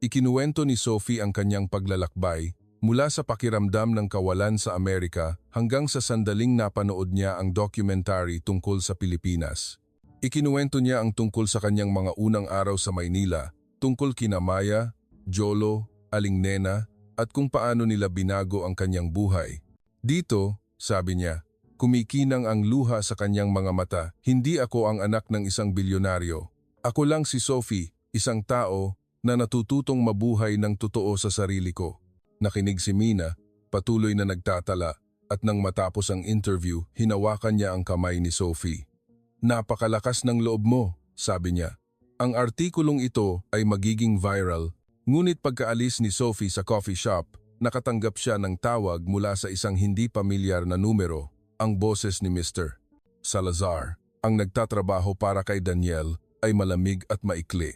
Ikinuwento ni Sophie ang kanyang paglalakbay mula sa pakiramdam ng kawalan sa Amerika hanggang sa sandaling napanood niya ang documentary tungkol sa Pilipinas. Ikinuwento niya ang tungkol sa kanyang mga unang araw sa Maynila, tungkol kina Maya, Jolo, Aling Nena, at kung paano nila binago ang kanyang buhay. "Dito," sabi niya, kumikinang ang luha sa kanyang mga mata, "hindi ako ang anak ng isang bilyonaryo. Ako lang si Sophie, isang tao na natututong mabuhay ng totoo sa sarili ko." Nakinig si Mina, patuloy na nagtatala, at nang matapos ang interview, hinawakan niya ang kamay ni Sophie. "Napakalakas ng loob mo," sabi niya. "Ang artikulong ito ay magiging viral." Ngunit pagkaalis ni Sophie sa coffee shop, nakatanggap siya ng tawag mula sa isang hindi pamilyar na numero. Ang boses ni Mr. Salazar, ang nagtatrabaho para kay Daniel, ay malamig at maikli.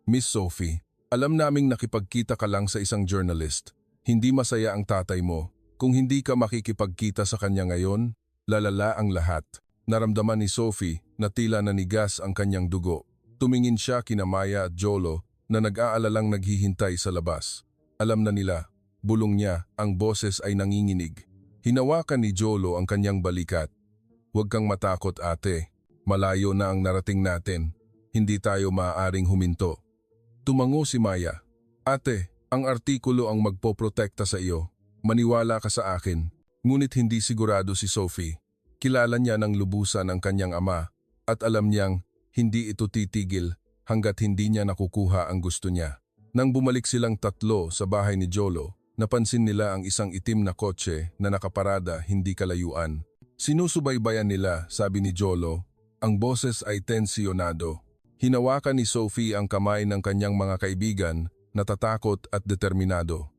"Miss Sophie, alam naming nakipagkita ka lang sa isang journalist. Hindi masaya ang tatay mo. Kung hindi ka makikipagkita sa kanya ngayon, lalala ang lahat." Naramdaman ni Sophie na tila nanigas ang kanyang dugo. Tumingin siya kina Maya at Jolo na nag-aalalang naghihintay sa labas. Alam na nila, bulong niya, ang boses ay nanginginig. Hinawakan ni Jolo ang kanyang balikat. "Huwag kang matakot, ate. Malayo na ang narating natin. Hindi tayo maaaring huminto." Tumango si Maya. "Ate, ang artikulo ang magpoprotekta sa iyo. Maniwala ka sa akin." Ngunit hindi sigurado si Sophie. Kilala niya ng lubusan ang kanyang ama at alam niyang hindi ito titigil hanggat hindi niya nakukuha ang gusto niya. Nang bumalik silang tatlo sa bahay ni Jolo, napansin nila ang isang itim na kotse na nakaparada hindi kalayuan. Sinusubaybayan nila, sabi ni Jolo. Ang boses ay tensyonado. Hinawakan ni Sophie ang kamay ng kanyang mga kaibigan, natatakot at determinado.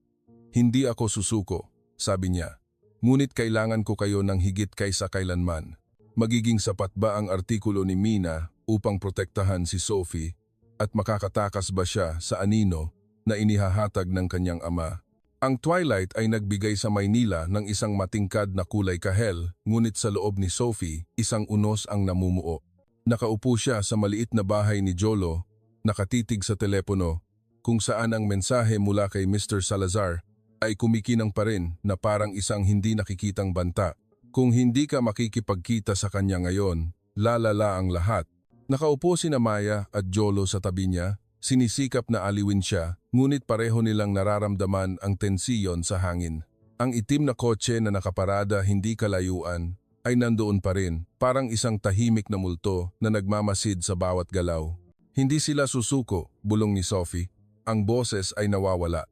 "Hindi ako susuko," sabi niya. "Ngunit kailangan ko kayo ng higit kaysa kailanman." Magiging sapat ba ang artikulo ni Mina upang protektahan si Sophie at makakatakas ba siya sa anino na inihahatag ng kanyang ama? Ang twilight ay nagbigay sa Maynila ng isang matingkad na kulay kahel, ngunit sa loob ni Sophie, isang unos ang namumuo. Nakaupo siya sa maliit na bahay ni Jolo, nakatitig sa telepono, kung saan ang mensahe mula kay Mr. Salazar ay kumikinang pa rin na parang isang hindi nakikitang banta. "Kung hindi ka makikipagkita sa kanya ngayon, lalala ang lahat." Nakaupo sina Maya at Jolo sa tabi niya, sinisikap na aliwin siya, ngunit pareho nilang nararamdaman ang tensiyon sa hangin. Ang itim na kotse na nakaparada hindi kalayuan ay nandoon pa rin, parang isang tahimik na multo na nagmamasid sa bawat galaw. "Hindi sila susuko," bulong ni Sophie. Ang boses ay nawawala.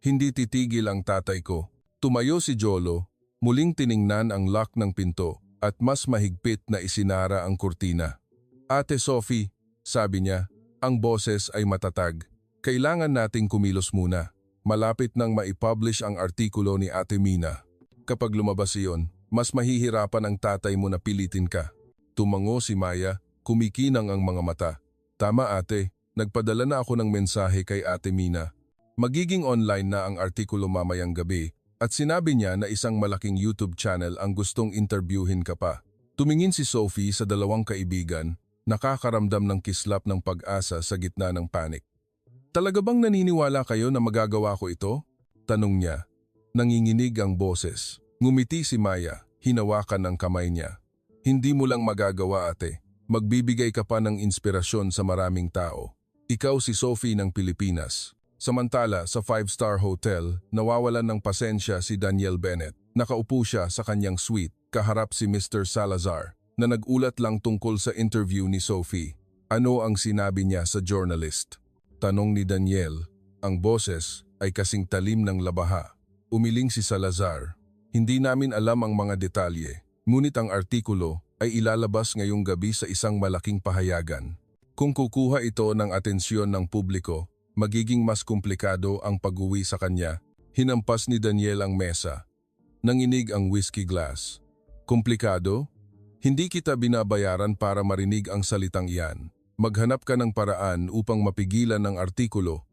"Hindi titigil ang tatay ko." Tumayo si Jolo, muling tiningnan ang lock ng pinto at mas mahigpit na isinara ang kurtina. "Ate Sophie," sabi niya, ang boses ay matatag. "Kailangan nating kumilos muna. Malapit nang maipublish ang artikulo ni Ate Mina. Kapag lumabas iyon, mas mahihirapan ang tatay mo na pilitin ka." Tumango si Maya, kumikinang ang mga mata. "Tama ate, nagpadala na ako ng mensahe kay Ate Mina. Magiging online na ang artikulo mamayang gabi at sinabi niya na isang malaking YouTube channel ang gustong interviewin ka pa." Tumingin si Sophie sa dalawang kaibigan, nakakaramdam ng kislap ng pag-asa sa gitna ng panik. "Talaga bang naniniwala kayo na magagawa ko ito?" tanong niya. Nanginginig ang boses. Ngumiti si Maya, hinawakan ang kamay niya. "Hindi mo lang magagawa ate, magbibigay ka pa ng inspirasyon sa maraming tao. Ikaw si Sophie ng Pilipinas." Samantala sa 5-star hotel, nawawalan ng pasensya si Daniel Bennett. Nakaupo siya sa kanyang suite, kaharap si Mr. Salazar, na nag-ulat lang tungkol sa interview ni Sophie. "Ano ang sinabi niya sa journalist?" tanong ni Daniel. Ang boses ay kasing talim ng labaha. Umiling si Salazar. Hindi namin alam ang mga detalye, ngunit ang artikulo ay ilalabas ngayong gabi sa isang malaking pahayagan. Kung kukuha ito ng atensyon ng publiko, magiging mas komplikado ang pag-uwi sa kanya. Hinampas ni Daniel ang mesa. Nanginig ang whiskey glass. Komplikado? Hindi kita binabayaran para marinig ang salitang iyan. Maghanap ka ng paraan upang mapigilan ang artikulo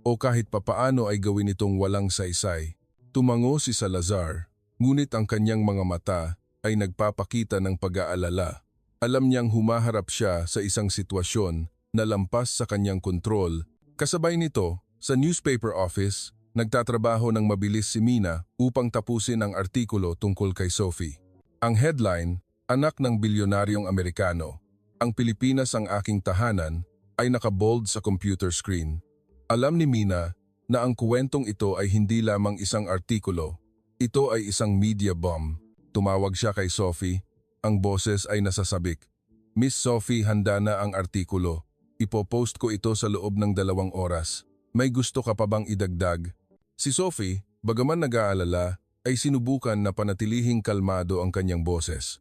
o kahit papaano ay gawin itong walang saysay. Tumango si Salazar, ngunit ang kanyang mga mata ay nagpapakita ng pag-aalala. Alam niyang humaharap siya sa isang sitwasyon na lampas sa kanyang kontrol. Kasabay nito, sa newspaper office, nagtatrabaho ng mabilis si Mina upang tapusin ang artikulo tungkol kay Sophie. Ang headline, "Anak ng bilyonaryong Amerikano, ang Pilipinas ang aking tahanan," ay nakabold sa computer screen. Alam ni Mina na ang kwentong ito ay hindi lamang isang artikulo. Ito ay isang media bomb. Tumawag siya kay Sophie. Ang boses ay nasasabik. "Miss Sophie, handa na ang artikulo. Ipopost ko ito sa loob ng 2 oras. May gusto ka pa bang idagdag?" Si Sophie, bagaman nag-aalala, ay sinubukan na panatilihing kalmado ang kanyang boses.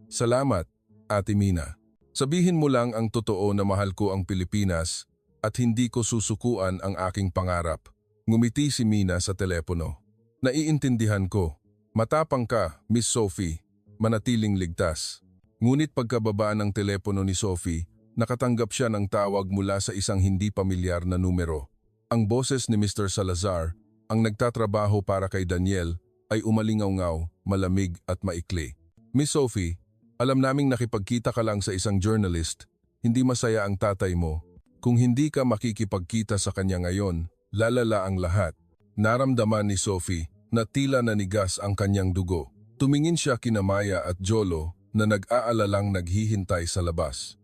"Salamat, Ate Mina. Sabihin mo lang ang totoo na mahal ko ang Pilipinas at hindi ko susukuan ang aking pangarap." Ngumiti si Mina sa telepono. "Naiintindihan ko. Matapang ka, Miss Sophie. Manatiling ligtas." Ngunit pagkababa ng telepono ni Sophie, nakatanggap siya ng tawag mula sa isang hindi pamilyar na numero. Ang boses ni Mr. Salazar, ang nagtatrabaho para kay Daniel, ay umalingaw-ngaw, malamig at maikli. "Miss Sophie, alam naming nakipagkita ka lang sa isang journalist. Hindi masaya ang tatay mo. Kung hindi ka makikipagkita sa kanya ngayon, lalala ang lahat." Naramdaman ni Sophie na tila nanigas ang kanyang dugo. Tumingin siya kina Maya at Jolo na nag-aalalang naghihintay sa labas.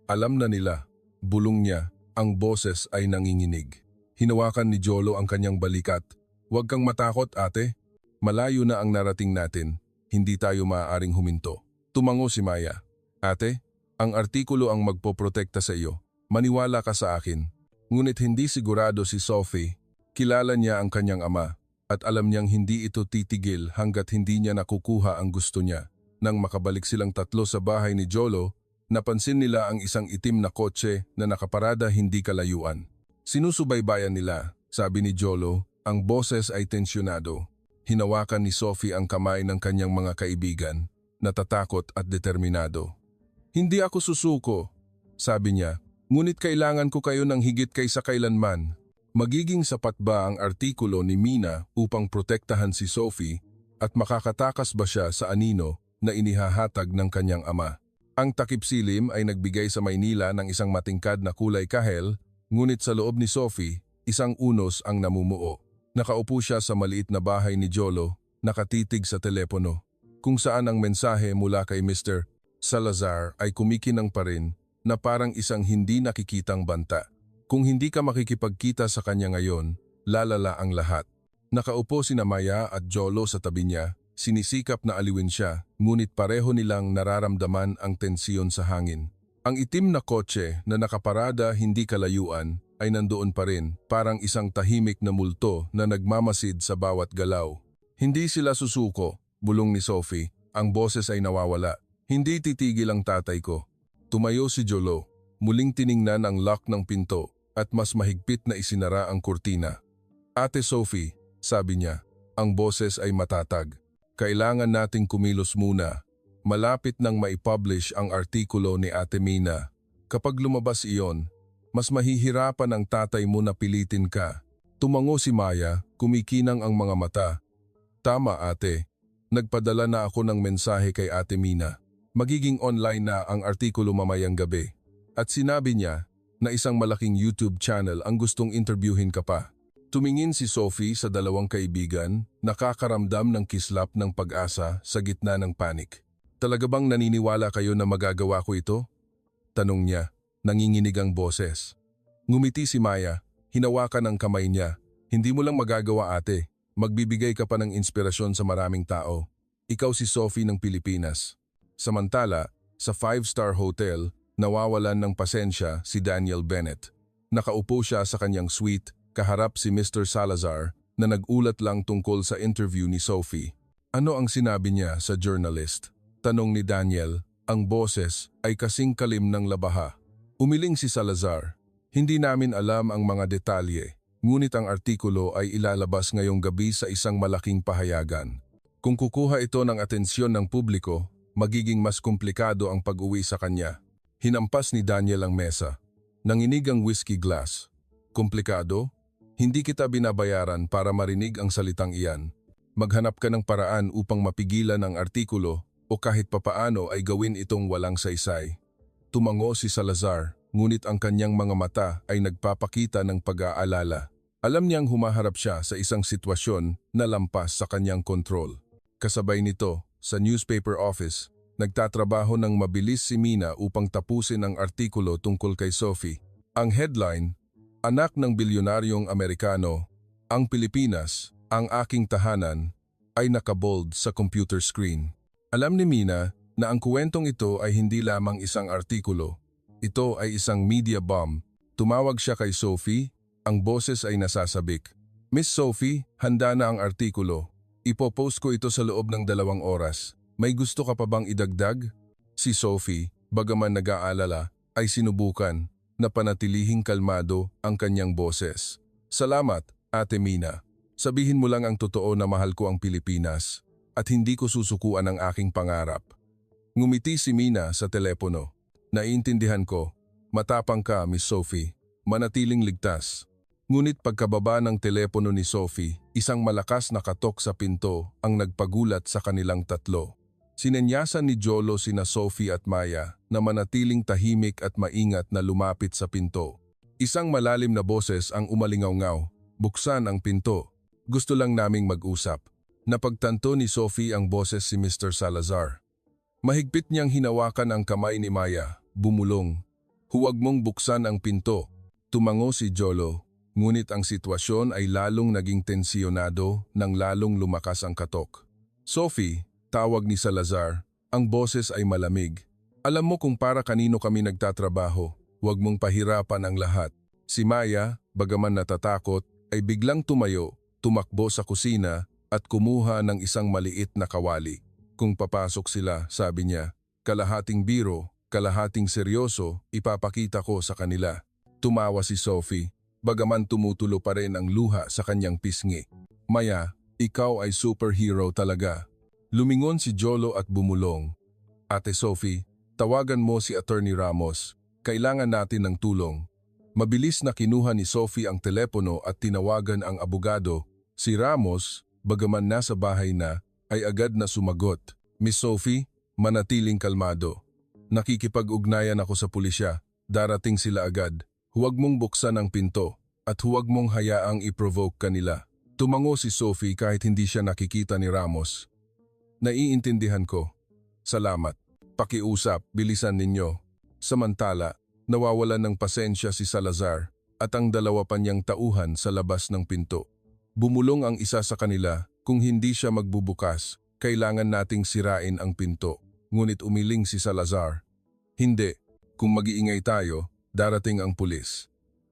Alam na nila, bulong niya, ang boses ay nanginginig. Hinawakan ni Jolo ang kanyang balikat. "Huwag kang matakot, ate. Malayo na ang narating natin. Hindi tayo maaaring huminto." Tumango si Maya. "Ate, ang artikulo ang magpoprotekta sa iyo. Maniwala ka sa akin." Ngunit hindi sigurado si Sophie. Kilala niya ang kanyang ama at alam niyang hindi ito titigil hanggat hindi niya nakukuha ang gusto niya. Nang makabalik silang tatlo sa bahay ni Jolo, napansin nila ang isang itim na kotse na nakaparada hindi kalayuan. Sinusubaybayan nila, sabi ni Jolo, ang boses ay tensyonado. Hinawakan ni Sophie ang kamay ng kanyang mga kaibigan, natatakot at determinado. "Hindi ako susuko," sabi niya, "ngunit kailangan ko kayo ng higit kaysa kailanman." Magiging sapat ba ang artikulo ni Mina upang protektahan si Sophie at makakatakas ba siya sa anino na inihahatag ng kanyang ama? Ang takip silim ay nagbigay sa Maynila ng isang matingkad na kulay kahel, ngunit sa loob ni Sophie, isang unos ang namumuo. Nakaupo siya sa maliit na bahay ni Jolo, nakatitig sa telepono, kung saan ang mensahe mula kay Mr. Salazar ay kumikinang pa rin na parang isang hindi nakikitang banta. "Kung hindi ka makikipagkita sa kanya ngayon, lalala ang lahat." Nakaupo sina Maya at Jolo sa tabi niya, sinisikap na aliwin siya, ngunit pareho nilang nararamdaman ang tensiyon sa hangin. Ang itim na kotse na nakaparada hindi kalayuan ay nandoon pa rin, parang isang tahimik na multo na nagmamasid sa bawat galaw. "Hindi sila susuko," bulong ni Sophie. Ang boses ay nawawala. "Hindi titigil ang tatay ko." Tumayo si Jolo, muling tiningnan ang lock ng pinto at mas mahigpit na isinara ang kurtina. "Ate Sophie," sabi niya, ang boses ay matatag, "kailangan nating kumilos muna. Malapit nang maipublish ang artikulo ni Ate Mina. Kapag lumabas iyon, mas mahihirapan ang tatay mo na pilitin ka." Tumango si Maya, kumikinang ang mga mata. "Tama, ate. Nagpadala na ako ng mensahe kay Ate Mina. Magiging online na ang artikulo mamayang gabi." At sinabi niya na isang malaking YouTube channel ang gustong interviewin ka pa. Tumingin si Sophie sa dalawang kaibigan, nakakaramdam ng kislap ng pag-asa sa gitna ng panik. "Talaga bang naniniwala kayo na magagawa ko ito?" tanong niya, nanginginig ang boses. Ngumiti si Maya, hinawakan ang kamay niya. "Hindi mo lang magagawa, ate. Magbibigay ka pa ng inspirasyon sa maraming tao. Ikaw si Sophie ng Pilipinas." Samantala, sa 5-star hotel, nawawalan ng pasensya si Daniel Bennett. Nakaupo siya sa kanyang suite, kaharap si Mr. Salazar na nagulat lang tungkol sa interview ni Sophie. Ano ang sinabi niya sa journalist? Tanong ni Daniel, ang boses ay kasing kalim ng labaha. Umiling si Salazar. Hindi namin alam ang mga detalye, ngunit ang artikulo ay ilalabas ngayong gabi sa isang malaking pahayagan. Kung kukuha ito ng atensyon ng publiko, magiging mas komplikado ang pag-uwi sa kanya. Hinampas ni Daniel ang mesa. Nanginig ang whiskey glass. Komplikado? Hindi kita binabayaran para marinig ang salitang iyan. Maghanap ka ng paraan upang mapigilan ang artikulo o kahit papaano ay gawin itong walang saysay. Tumango si Salazar, ngunit ang kanyang mga mata ay nagpapakita ng pag-aalala. Alam niyang humaharap siya sa isang sitwasyon na lampas sa kanyang kontrol. Kasabay nito, sa newspaper office, nagtatrabaho ng mabilis si Mina upang tapusin ang artikulo tungkol kay Sophie. Ang headline, Anak ng Bilyonaryong Amerikano, ang Pilipinas, ang aking tahanan, ay nakabold sa computer screen. Alam ni Mina na ang kwentong ito ay hindi lamang isang artikulo. Ito ay isang media bomb. Tumawag siya kay Sophie, ang boses ay nasasabik. Miss Sophie, handa na ang artikulo. Ipopost ko ito sa loob ng 2 oras. May gusto ka pa bang idagdag? Si Sophie, bagaman nag-aalala, ay sinubukan na panatilihing kalmado ang kanyang boses. Salamat, Ate Mina. Sabihin mo lang ang totoo na mahal ko ang Pilipinas at hindi ko susukuan ang aking pangarap. Ngumiti si Mina sa telepono. Naiintindihan ko. Matapang ka, Miss Sophie. Manatiling ligtas. Ngunit pagkababa ng telepono ni Sophie, isang malakas na katok sa pinto ang nagpagulat sa kanilang tatlo. Sinenyasan ni Jolo sina Sophie at Maya na manatiling tahimik at maingat na lumapit sa pinto. Isang malalim na boses ang umalingaw-ngaw. Buksan ang pinto. Gusto lang naming mag-usap. Napagtanto ni Sophie ang boses si Mr. Salazar. Mahigpit niyang hinawakan ang kamay ni Maya. Bumulong. Huwag mong buksan ang pinto. Tumango si Jolo. Ngunit ang sitwasyon ay lalong naging tensyonado nang lalong lumakas ang katok. Sophie, tawag ni Salazar, ang boses ay malamig. Alam mo kung para kanino kami nagtatrabaho, huwag mong pahirapan ang lahat. Si Maya, bagaman natatakot, ay biglang tumayo, tumakbo sa kusina at kumuha ng isang maliit na kawali. Kung papasok sila, sabi niya, kalahating biro, kalahating seryoso, ipapakita ko sa kanila. Tumawa si Sophie, bagaman tumutulo pa rin ang luha sa kanyang pisngi. Maya, ikaw ay superhero talaga. Lumingon si Jolo at bumulong. Ate Sophie, tawagan mo si Attorney Ramos. Kailangan natin ng tulong. Mabilis na kinuha ni Sophie ang telepono at tinawagan ang abogado. Si Ramos, bagaman nasa bahay na, ay agad na sumagot. Miss Sophie, manatiling kalmado. Nakikipag-ugnayan ako sa pulisya. Darating sila agad. Huwag mong buksan ang pinto at huwag mong hayaang i-provoke kanila. Tumango si Sophie kahit hindi siya nakikita ni Ramos. Naiintindihan ko. Salamat. Pakiusap, bilisan ninyo. Samantala, nawawalan ng pasensya si Salazar at ang 2 pa niyang tauhan sa labas ng pinto. Bumulong ang isa sa kanila, kung hindi siya magbubukas, kailangan nating sirain ang pinto. Ngunit umiling si Salazar. Hindi, kung mag-iingay tayo, darating ang pulis.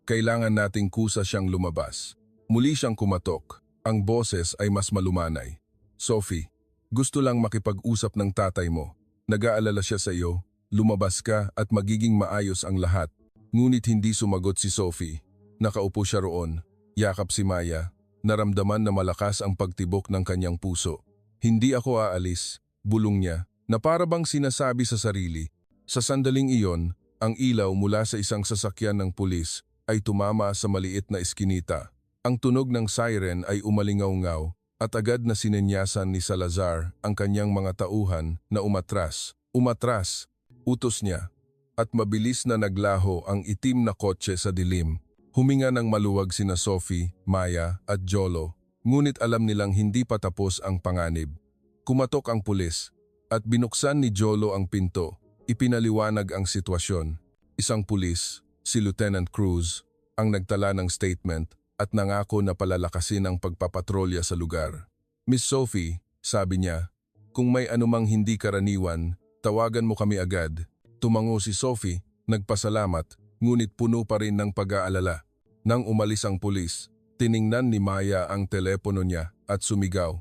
Kailangan nating kusa siyang lumabas. Muli siyang kumatok. Ang boses ay mas malumanay. Sophie, gusto lang makipag-usap ng tatay mo. Nag-aalala siya sa iyo. Lumabas ka at magiging maayos ang lahat. Ngunit hindi sumagot si Sophie. Nakaupo siya roon. Yakap si Maya. Naramdaman na malakas ang pagtibok ng kanyang puso. Hindi ako aalis, bulong niya, na para bang sinasabi sa sarili. Sa sandaling iyon, ang ilaw mula sa isang sasakyan ng pulis ay tumama sa maliit na eskinita. Ang tunog ng siren ay umalingaw-ngaw at agad na sinenyasan ni Salazar ang kanyang mga tauhan na umatras. Umatras, utos niya, at mabilis na naglaho ang itim na kotse sa dilim. Huminga ng maluwag sina Sophie, Maya at Jolo, ngunit alam nilang hindi pa tapos ang panganib. Kumatok ang pulis at binuksan ni Jolo ang pinto. Ipinaliwanag ang sitwasyon. Isang pulis, si Lieutenant Cruz, ang nagtala ng statement at nangako na palalakasin ang pagpapatrolya sa lugar. Miss Sophie, sabi niya, kung may anumang hindi karaniwan, tawagan mo kami agad. Tumango si Sophie, nagpasalamat, ngunit puno pa rin ng pag-aalala. Nang umalis ang pulis, tiningnan ni Maya ang telepono niya at sumigaw.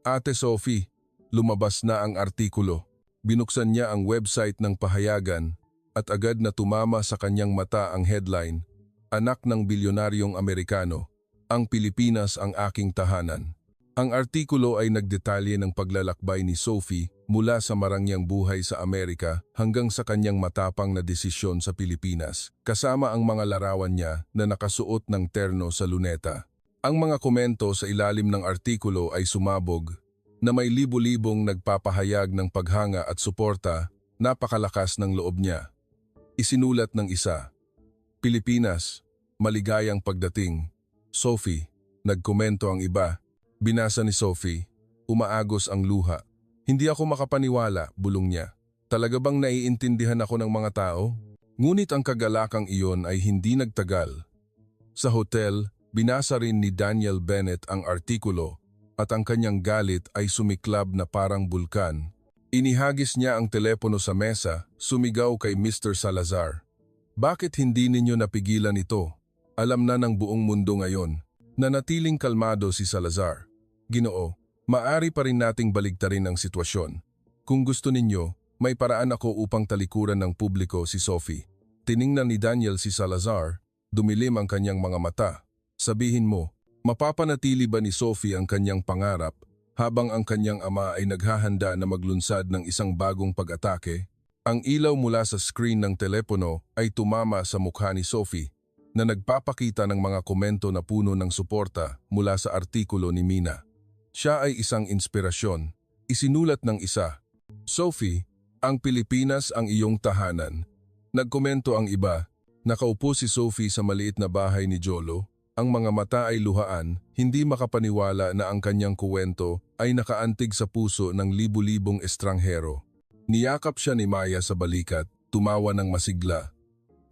Ate Sophie, lumabas na ang artikulo. Binuksan niya ang website ng pahayagan at agad na tumama sa kanyang mata ang headline, Anak ng Bilyonaryong Amerikano, ang Pilipinas ang aking tahanan. Ang artikulo ay nagdetalye ng paglalakbay ni Sophie mula sa marangyang buhay sa Amerika hanggang sa kanyang matapang na desisyon sa Pilipinas, kasama ang mga larawan niya na nakasuot ng terno sa luneta. Ang mga komento sa ilalim ng artikulo ay sumabog, na may libo-libong nagpapahayag ng paghanga at suporta, napakalakas ng loob niya. Isinulat ng isa, Pilipinas, maligayang pagdating. Sophie, nagkomento ang iba. Binasa ni Sophie, umaagos ang luha. Hindi ako makapaniwala, bulong niya. Talaga bang naiintindihan ako ng mga tao? Ngunit ang kagalakang iyon ay hindi nagtagal. Sa hotel, binasa rin ni Daniel Bennett ang artikulo at ang kanyang galit ay sumiklab na parang bulkan. Inihagis niya ang telepono sa mesa, sumigaw kay Mr. Salazar. Bakit hindi ninyo napigilan ito? Alam na ng buong mundo ngayon. Nanatiling kalmado si Salazar. Ginoo, maari pa rin nating baligtarin ang sitwasyon. Kung gusto ninyo, may paraan ako upang talikuran ng publiko si Sophie. Tiningnan ni Daniel si Salazar, dumilim ang kanyang mga mata. Sabihin mo, mapapanatili ba ni Sophie ang kanyang pangarap habang ang kanyang ama ay naghahanda na maglunsad ng isang bagong pag-atake? Ang ilaw mula sa screen ng telepono ay tumama sa mukha ni Sophie na nagpapakita ng mga komento na puno ng suporta mula sa artikulo ni Mina. Siya ay isang inspirasyon. Isinulat ng isa, Sophie, ang Pilipinas ang iyong tahanan. Nagkomento ang iba, nakaupo si Sophie sa maliit na bahay ni Jolo. Ang mga mata ay luhaan, hindi makapaniwala na ang kanyang kuwento ay nakaantig sa puso ng libu-libong estranghero. Niyakap siya ni Maya sa balikat, tumawa ng masigla.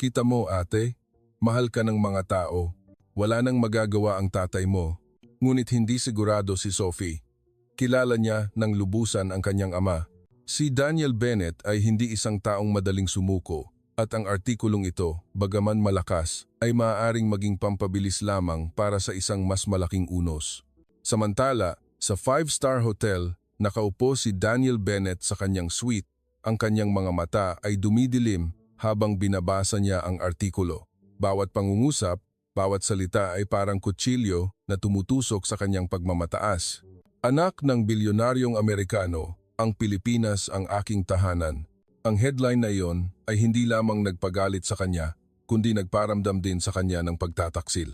Kita mo ate, mahal ka ng mga tao. Wala nang magagawa ang tatay mo. Ngunit hindi sigurado si Sophie. Kilala niya ng lubusan ang kanyang ama. Si Daniel Bennett ay hindi isang taong madaling sumuko at ang artikulong ito, bagaman malakas, ay maaaring maging pampabilis lamang para sa isang mas malaking unos. Samantala, sa 5-star hotel, nakaupo si Daniel Bennett sa kanyang suite. Ang kanyang mga mata ay dumidilim habang binabasa niya ang artikulo. Bawat pangungusap, bawat salita ay parang kutsilyo na tumutusok sa kanyang pagmamataas. Anak ng bilyonaryong Amerikano, ang Pilipinas ang aking tahanan. Ang headline na iyon ay hindi lamang nagpagalit sa kanya, kundi nagparamdam din sa kanya ng pagtataksil.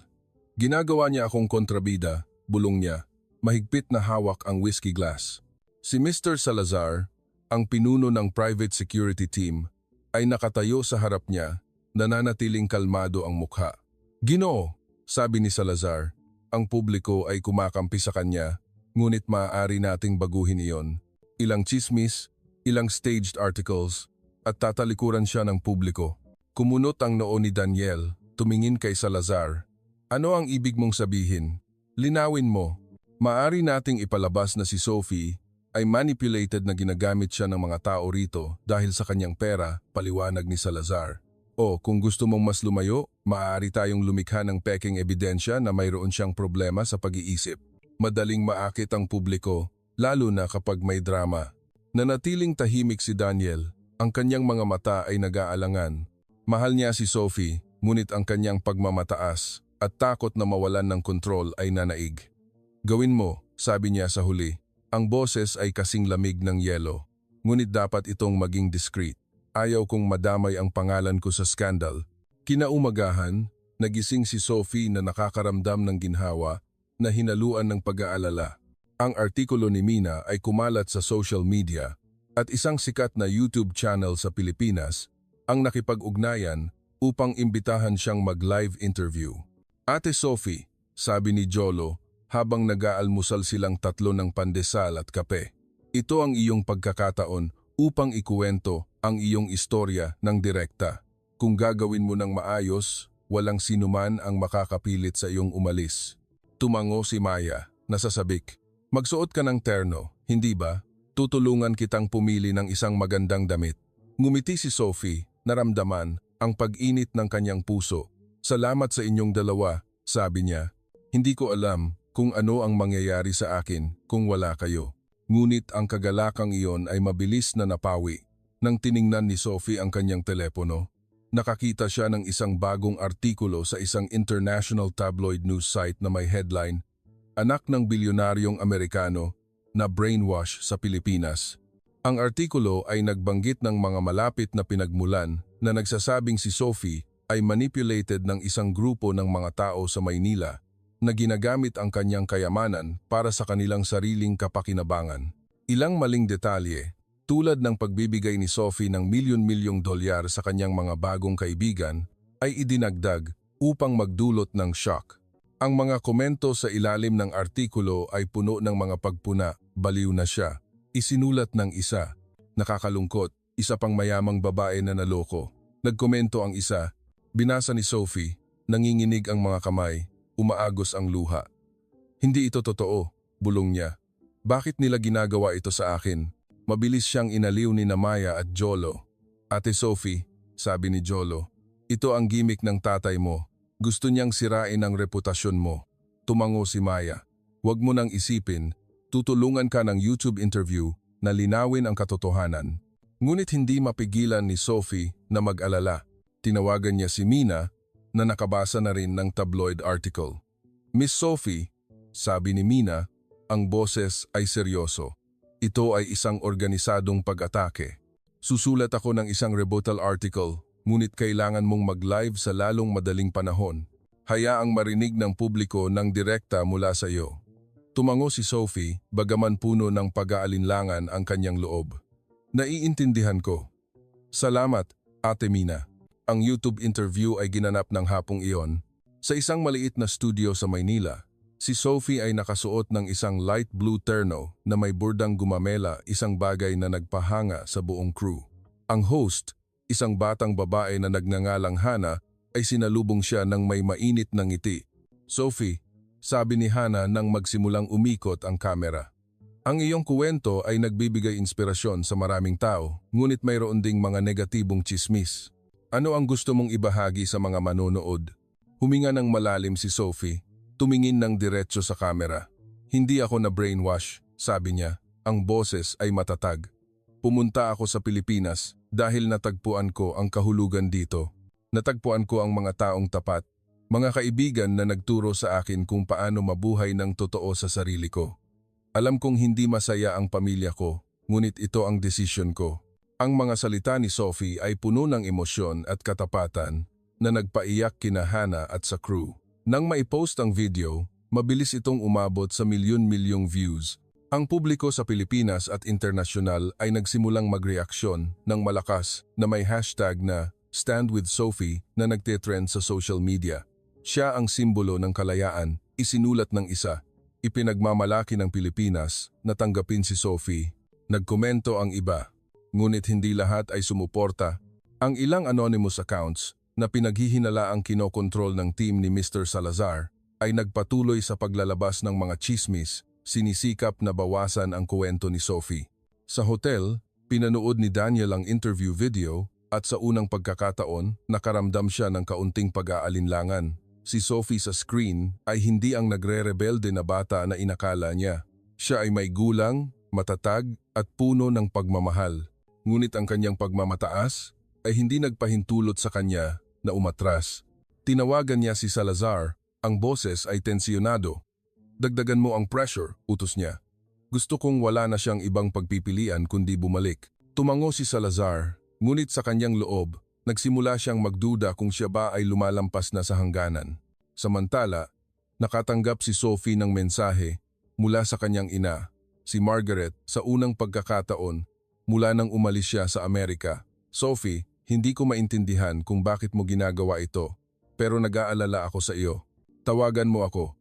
Ginagawa niya akong kontrabida, bulong niya, mahigpit na hawak ang whiskey glass. Si Mr. Salazar, ang pinuno ng private security team, ay nakatayo sa harap niya, nananatiling kalmado ang mukha. Ginoo, sabi ni Salazar, ang publiko ay kumakampi sa kanya, ngunit maaari nating baguhin iyon. Ilang chismis, ilang staged articles, at tatalikuran siya ng publiko. Kumunot ang noo ni Daniel, tumingin kay Salazar. Ano ang ibig mong sabihin? Linawin mo. Maaari nating ipalabas na si Sophie ay manipulated na ginagamit siya ng mga tao rito dahil sa kanyang pera, paliwanag ni Salazar. O kung gusto mong mas lumayo, maaari tayong lumikha ng peking ebidensya na mayroon siyang problema sa pag-iisip. Madaling maakit ang publiko, lalo na kapag may drama. Nanatiling tahimik si Daniel, ang kanyang mga mata ay nag-aalangan. Mahal niya si Sophie, ngunit ang kanyang pagmamataas at takot na mawalan ng kontrol ay nanaig. Gawin mo, sabi niya sa huli. Ang boses ay kasing lamig ng yelo, ngunit dapat itong maging discreet. Ayaw kong madamay ang pangalan ko sa skandal. Kinaumagahan, nagising si Sophie na nakakaramdam ng ginhawa na hinaluan ng pag-aalala. Ang artikulo ni Mina ay kumalat sa social media at isang sikat na YouTube channel sa Pilipinas ang nakipag-ugnayan upang imbitahan siyang mag-live interview. Ate Sophie, sabi ni Jolo habang nag-aalmusal silang tatlo ng pandesal at kape. Ito ang iyong pagkakataon upang ikuwento ang iyong istorya ng direkta. Kung gagawin mo ng maayos, walang sinuman ang makakapilit sa iyong umalis. Tumango si Maya, nasasabik. Magsuot ka ng terno, hindi ba? Tutulungan kitang pumili ng isang magandang damit. Ngumiti si Sophie, naramdaman ang pag-init ng kanyang puso. Salamat sa inyong dalawa, sabi niya. Hindi ko alam kung ano ang mangyayari sa akin kung wala kayo. Ngunit ang kagalakang iyon ay mabilis na napawi. Nang tiningnan ni Sophie ang kanyang telepono, nakakita siya ng isang bagong artikulo sa isang international tabloid news site na may headline, "Anak ng bilyonaryong Amerikano na brainwash sa Pilipinas." Ang artikulo ay nagbanggit ng mga malapit na pinagmulan na nagsasabing si Sophie ay manipulated ng isang grupo ng mga tao sa Maynila na ginagamit ang kanyang kayamanan para sa kanilang sariling kapakinabangan. Ilang maling detalye, tulad ng pagbibigay ni Sophie ng milyon-milyong dolyar sa kanyang mga bagong kaibigan, ay idinagdag upang magdulot ng shock. Ang mga komento sa ilalim ng artikulo ay puno ng mga pagpuna, "Baliw na siya." Isinulat ng isa, "Nakakalungkot, isa pang mayamang babae na naloko." Nagkomento ang isa, binasa ni Sophie, nanginginig ang mga kamay, umaagos ang luha. "Hindi ito totoo," bulong niya. "Bakit nila ginagawa ito sa akin?" Mabilis siyang inaliw ni Maya at Jolo. "Ate Sophie," sabi ni Jolo, "ito ang gimmick ng tatay mo. Gusto niyang sirain ang reputasyon mo." Tumango si Maya. "Huwag mo nang isipin. Tutulungan ka ng YouTube interview na linawin ang katotohanan." Ngunit hindi mapigilan ni Sophie na mag-alala. Tinawagan niya si Mina na nakabasa na rin ng tabloid article. "Miss Sophie," sabi ni Mina, "ang boses ay seryoso. Ito ay isang organisadong pag-atake. Susulat ako ng isang rebuttal article, ngunit kailangan mong mag-live sa lalong madaling panahon. Hayaang marinig ng publiko ng direkta mula sa iyo." Tumango si Sophie, bagaman puno ng pag-aalinlangan ang kanyang loob. "Naiintindihan ko. Salamat, Ate Mina." Ang YouTube interview ay ginanap ng hapong iyon. Sa isang maliit na studio sa Maynila, si Sophie ay nakasuot ng isang light blue terno na may burdang gumamela, isang bagay na nagpahanga sa buong crew. Ang host, isang batang babae na nagngangalang Hana, ay sinalubong siya ng may mainit na ngiti. "Sophie," sabi ni Hana nang magsimulang umikot ang kamera, "ang iyong kuwento ay nagbibigay inspirasyon sa maraming tao, ngunit mayroon ding mga negatibong tsismis. Ano ang gusto mong ibahagi sa mga manonood?" Huminga ng malalim si Sophie, tumingin ng diretso sa kamera. "Hindi ako na brainwash," sabi niya. Ang boses ay matatag. "Pumunta ako sa Pilipinas dahil natagpuan ko ang kahulugan dito. Natagpuan ko ang mga taong tapat, mga kaibigan na nagturo sa akin kung paano mabuhay ng totoo sa sarili ko. Alam kong hindi masaya ang pamilya ko, ngunit ito ang desisyon ko." Ang mga salita ni Sophie ay puno ng emosyon at katapatan na nagpaiyak kina Hana at sa crew. Nang maipost ang video, mabilis itong umabot sa milyon-milyong views. Ang publiko sa Pilipinas at internasyonal ay nagsimulang magreaksyon ng malakas na may hashtag na "Stand with Sophie" na nagtitrend sa social media. "Siya ang simbolo ng kalayaan," isinulat ng isa. "Ipinagmamalaki ng Pilipinas na tanggapin si Sophie." Nagkomento ang iba. Ngunit hindi lahat ay sumuporta. Ang ilang anonymous accounts na pinaghihinalaang kinokontrol ng team ni Mr. Salazar ay nagpatuloy sa paglalabas ng mga chismis, sinisikap na bawasan ang kuwento ni Sophie. Sa hotel, pinanood ni Daniel ang interview video at sa unang pagkakataon, nakaramdam siya ng kaunting pag-aalinlangan. Si Sophie sa screen ay hindi ang nagre-rebelde na bata na inakala niya. Siya ay may gulang, matatag at puno ng pagmamahal. Ngunit ang kanyang pagmamataas ay hindi nagpahintulot sa kanya na umatras. Tinawagan niya si Salazar, ang boses ay tensyonado. "Dagdagan mo ang pressure," utos niya. "Gusto kong wala na siyang ibang pagpipilian kundi bumalik." Tumango si Salazar, ngunit sa kanyang loob, nagsimula siyang magduda kung siya ba ay lumalampas na sa hangganan. Samantala, nakatanggap si Sophie ng mensahe mula sa kanyang ina, si Margaret, sa unang pagkakataon mula nang umalis siya sa Amerika. "Sophie, hindi ko maintindihan kung bakit mo ginagawa ito, pero nag-aalala ako sa iyo. Tawagan mo ako."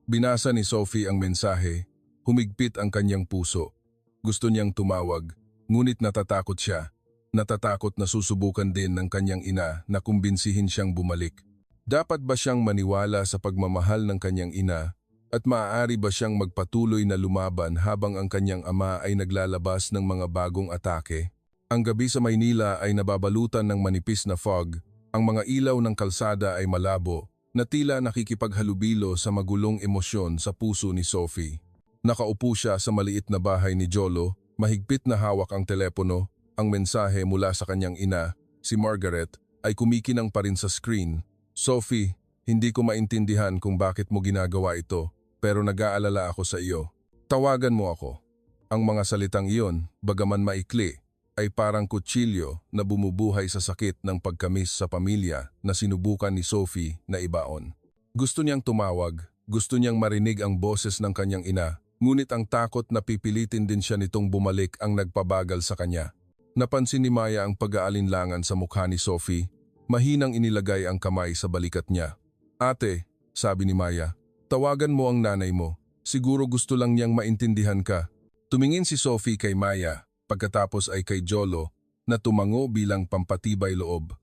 Binasa ni Sophie ang mensahe, humigpit ang kanyang puso. Gusto niyang tumawag, ngunit natatakot siya. Natatakot na susubukan din ng kanyang ina na kumbinsihin siyang bumalik. Dapat ba siyang maniwala sa pagmamahal ng kanyang ina? At maaari ba siyang magpatuloy na lumaban habang ang kanyang ama ay naglalabas ng mga bagong atake? Ang gabi sa Maynila ay nababalutan ng manipis na fog Ang mga ilaw ng kalsada ay malabo, na tila nakikipaghalubilo sa magulong emosyon sa puso ni Sophie. Nakaupo siya sa maliit na bahay ni Jolo, mahigpit na hawak ang telepono, ang mensahe mula sa kanyang ina, si Margaret, ay kumikinang pa rin sa screen. Sophie, hindi ko maintindihan kung bakit mo ginagawa ito, pero nag-aalala ako sa iyo. Tawagan mo ako. Ang mga salitang iyon, bagaman maikli, ay parang kutsilyo na bumubuhay sa sakit ng pagkamis sa pamilya na sinubukan ni Sophie na ibaon. Gusto niyang tumawag, gusto niyang marinig ang boses ng kanyang ina, ngunit ang takot na pipilitin din siya nitong bumalik ang nagpabagal sa kanya. Napansin ni Maya ang pag-aalinlangan sa mukha ni Sophie, mahinang inilagay ang kamay sa balikat niya. Ate, sabi ni Maya, tawagan mo ang nanay mo, siguro gusto lang niyang maintindihan ka. Tumingin si Sophie kay Maya, pagkatapos ay kay Jolo na tumango bilang pampatibay loob.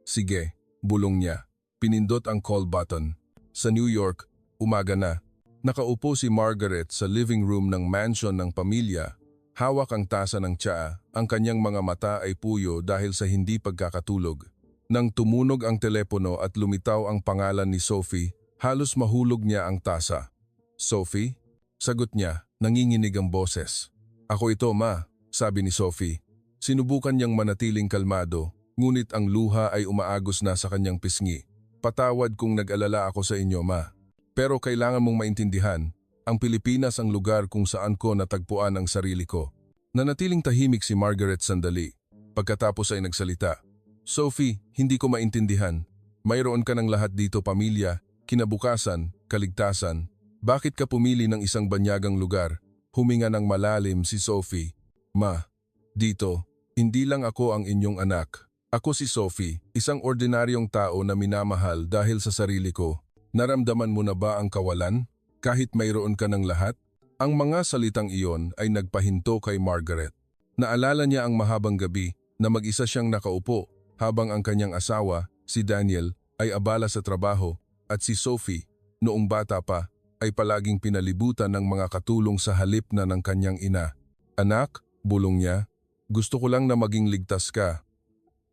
Sige, bulong niya. Pinindot ang call button. Sa New York, umaga na. Nakaupo si Margaret sa living room ng mansion ng pamilya. Hawak ang tasa ng tsaa, ang kanyang mga mata ay puyo dahil sa hindi pagkakatulog. Nang tumunog ang telepono at lumitaw ang pangalan ni Sophie, halos mahulog niya ang tasa. Sophie? Sagot niya, nanginginig ang boses. Ako ito, ma. Sabi ni Sophie. Sinubukan niyang manatiling kalmado, ngunit ang luha ay umaagos na sa kanyang pisngi. Patawad kung nag-alala ako sa inyo, ma. Pero kailangan mong maintindihan, ang Pilipinas ang lugar kung saan ko natagpuan ang sarili ko. Nanatiling tahimik si Margaret sandali. Pagkatapos ay nagsalita. Sophie, hindi ko maintindihan. Mayroon ka ng lahat dito, pamilya, kinabukasan, kaligtasan. Bakit ka pumili ng isang banyagang lugar? Huminga ng malalim si Sophie. Ma, dito, hindi lang ako ang inyong anak. Ako si Sophie, isang ordinaryong tao na minamahal dahil sa sarili ko. Naramdaman mo na ba ang kawalan? Kahit mayroon ka ng lahat? Ang mga salitang iyon ay nagpahinto kay Margaret. Naalala niya ang mahabang gabi na mag-isa siyang nakaupo habang ang kanyang asawa, si Daniel, ay abala sa trabaho at si Sophie, noong bata pa, ay palaging pinalibutan ng mga katulong sa halip na ng kanyang ina. Anak, bulong niya, gusto ko lang na maging ligtas ka.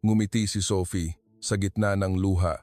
Ngumiti si Sophie sa gitna ng luha.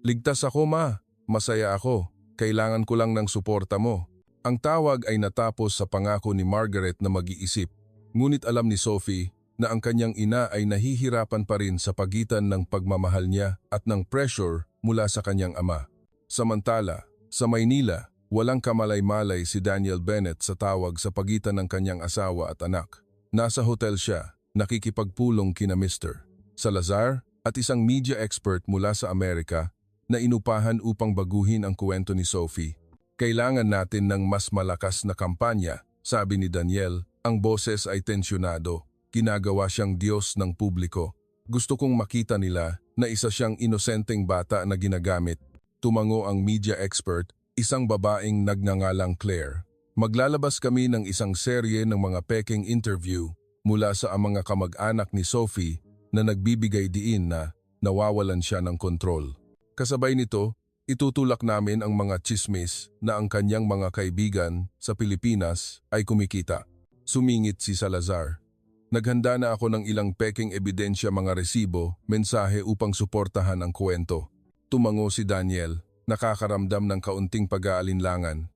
Ligtas ako, ma. Masaya ako. Kailangan ko lang ng suporta mo. Ang tawag ay natapos sa pangako ni Margaret na mag-iisip. Ngunit alam ni Sophie na ang kanyang ina ay nahihirapan pa rin sa pagitan ng pagmamahal niya at ng pressure mula sa kanyang ama. Samantala, sa Maynila, walang kamalay-malay si Daniel Bennett sa tawag sa pagitan ng kanyang asawa at anak. Nasa hotel siya, nakikipagpulong kina Mr. Salazar at isang media expert mula sa Amerika na inupahan upang baguhin ang kwento ni Sophie. Kailangan natin ng mas malakas na kampanya, sabi ni Daniel, ang boses ay tensyonado. Ginagawa siyang Diyos ng publiko. Gusto kong makita nila na isa siyang inosenteng bata na ginagamit. Tumango ang media expert, isang babaeng nagngangalang Claire. Maglalabas kami ng isang serye ng mga peking interview mula sa mga kamag-anak ni Sophie na nagbibigay diin na nawawalan siya ng kontrol. Kasabay nito, itutulak namin ang mga tsismis na ang kanyang mga kaibigan sa Pilipinas ay kumikita. Sumingit si Salazar. Naghanda na ako ng ilang peking ebidensya, mga resibo, mensahe upang suportahan ang kwento. Tumango si Daniel, nakakaramdam ng kaunting pag-aalinlangan.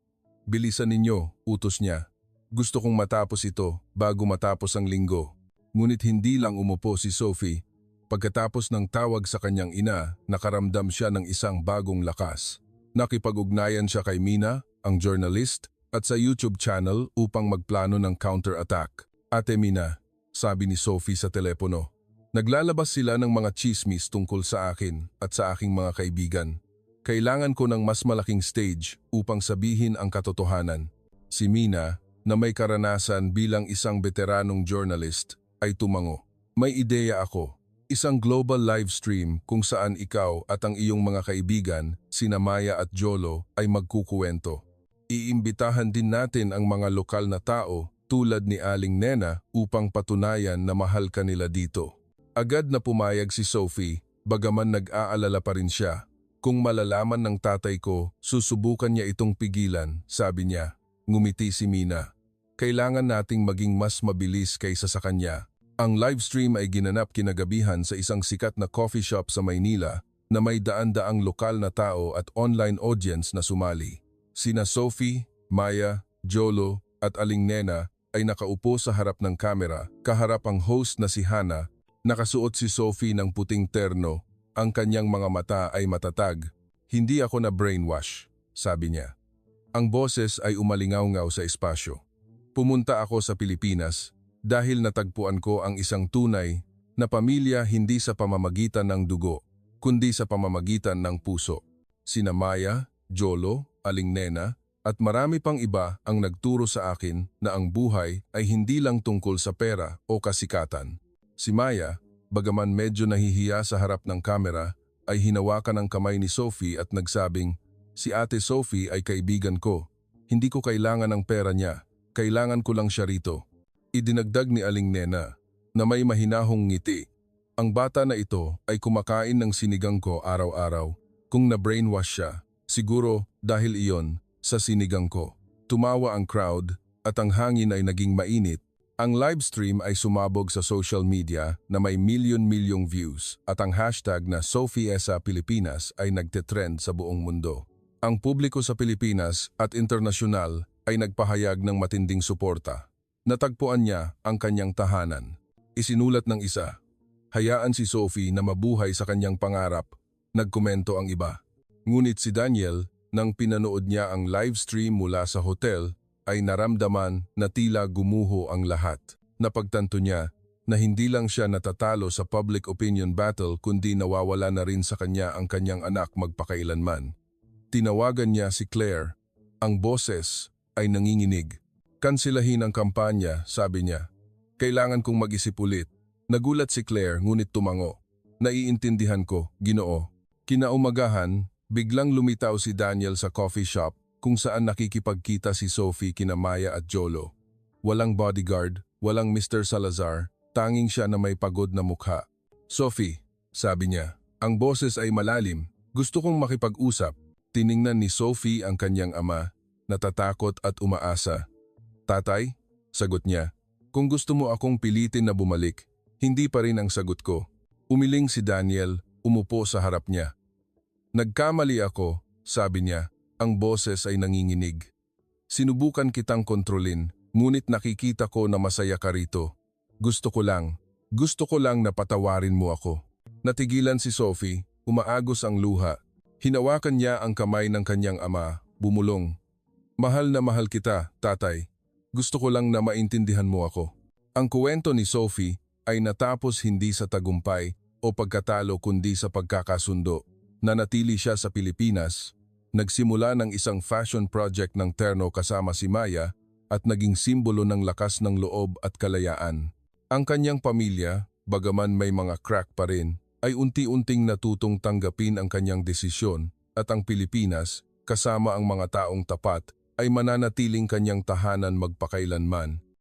Bilisan ninyo, utos niya. Gusto kong matapos ito bago matapos ang linggo. Ngunit hindi lang umupo si Sophie. Pagkatapos ng tawag sa kanyang ina, nakaramdam siya ng isang bagong lakas. Nakipag-ugnayan siya kay Mina, ang journalist, at sa YouTube channel upang magplano ng counter-attack. Ate Mina, sabi ni Sophie sa telepono. Naglalabas sila ng mga chismis tungkol sa akin at sa aking mga kaibigan. Kailangan ko ng mas malaking stage upang sabihin ang katotohanan. Si Mina, na may karanasan bilang isang veteranong journalist, ay tumango. May ideya ako. Isang global live stream kung saan ikaw at ang iyong mga kaibigan, sina Maya at Jolo, ay magkukuwento. Iimbitahan din natin ang mga lokal na tao tulad ni Aling Nena upang patunayan na mahal ka nila dito. Agad na pumayag si Sophie, bagaman nag-aalala pa rin siya. Kung malalaman ng tatay ko, susubukan niya itong pigilan, sabi niya. Ngumiti si Mina. Kailangan nating maging mas mabilis kaysa sa kanya. Ang livestream ay ginanap kinagabihan sa isang sikat na coffee shop sa Maynila na may daan-daang lokal na tao at online audience na sumali. Sina Sophie, Maya, Jolo at Aling Nena ay nakaupo sa harap ng kamera, kaharap ang host na si Hana. Nakasuot si Sophie ng puting terno, ang kanyang mga mata ay matatag. Hindi ako na brainwash, sabi niya. Ang boses ay umalingaw-ngaw sa espasyo. Pumunta ako sa Pilipinas dahil natagpuan ko ang isang tunay na pamilya hindi sa pamamagitan ng dugo, kundi sa pamamagitan ng puso. Sina Maya, Jolo, Aling Nena, at marami pang iba ang nagturo sa akin na ang buhay ay hindi lang tungkol sa pera o kasikatan. Si Maya, bagaman medyo nahihiya sa harap ng kamera, ay hinawakan ang kamay ni Sophie at nagsabing, "Si Ate Sophie ay kaibigan ko. Hindi ko kailangan ng pera niya. Kailangan ko lang siya rito." Idinagdag ni Aling Nena na may mahinahong ngiti. Ang bata na ito ay kumakain ng sinigang ko araw-araw. Kung na-brainwash siya, siguro dahil iyon sa sinigang ko. Tumawa ang crowd at ang hangin ay naging mainit. Ang livestream ay sumabog sa social media na may milyon-milyong views at ang hashtag na Sophiesa Pilipinas ay nagtetrend sa buong mundo. Ang publiko sa Pilipinas at internasyonal ay nagpahayag ng matinding suporta. Natagpuan niya ang kanyang tahanan. Isinulat ng isa, "Hayaan si Sophie na mabuhay sa kanyang pangarap," nagkomento ang iba. Ngunit si Daniel, nang pinanood niya ang livestream mula sa hotel, ay naramdaman na tila gumuho ang lahat. Napagtanto niya na hindi lang siya natatalo sa public opinion battle kundi nawawala na rin sa kanya ang kanyang anak magpakailanman. Tinawagan niya si Claire. Ang boses ay nanginginig. "Kansilahin ang kampanya," sabi niya. "Kailangan kong mag-isip ulit." Nagulat si Claire ngunit tumango. "Naiintindihan ko, Ginoo." Kinaumagahan, biglang lumitaw si Daniel sa coffee shop kung saan nakikipagkita si Sophie kina Maya at Jolo. Walang bodyguard, walang Mr. Salazar, tanging siya na may pagod na mukha. "Sophie," sabi niya, ang boses ay malalim, "gusto kong makipag-usap." Tiningnan ni Sophie ang kanyang ama, natatakot at umaasa. "Tatay?" sagot niya. "Kung gusto mo akong pilitin na bumalik, hindi pa rin ang sagot ko." Umiling si Daniel, umupo sa harap niya. "Nagkamali ako," sabi niya, ang boses ay nanginginig. "Sinubukan kitang kontrolin, ngunit nakikita ko na masaya ka rito. Gusto ko lang na patawarin mo ako." Natigilan si Sophie, umaagos ang luha. Hinawakan niya ang kamay ng kanyang ama, bumulong. "Mahal na mahal kita, tatay. Gusto ko lang na maintindihan mo ako." Ang kuwento ni Sophie ay natapos hindi sa tagumpay o pagkatalo kundi sa pagkakasundo. Nanatili siya sa Pilipinas, nagsimula ng isang fashion project ng terno kasama si Maya at naging simbolo ng lakas ng loob at kalayaan. Ang kanyang pamilya, bagaman may mga crack pa rin, ay unti-unting natutong tanggapin ang kanyang desisyon at ang Pilipinas, kasama ang mga taong tapat, ay mananatiling kanyang tahanan magpakailanman.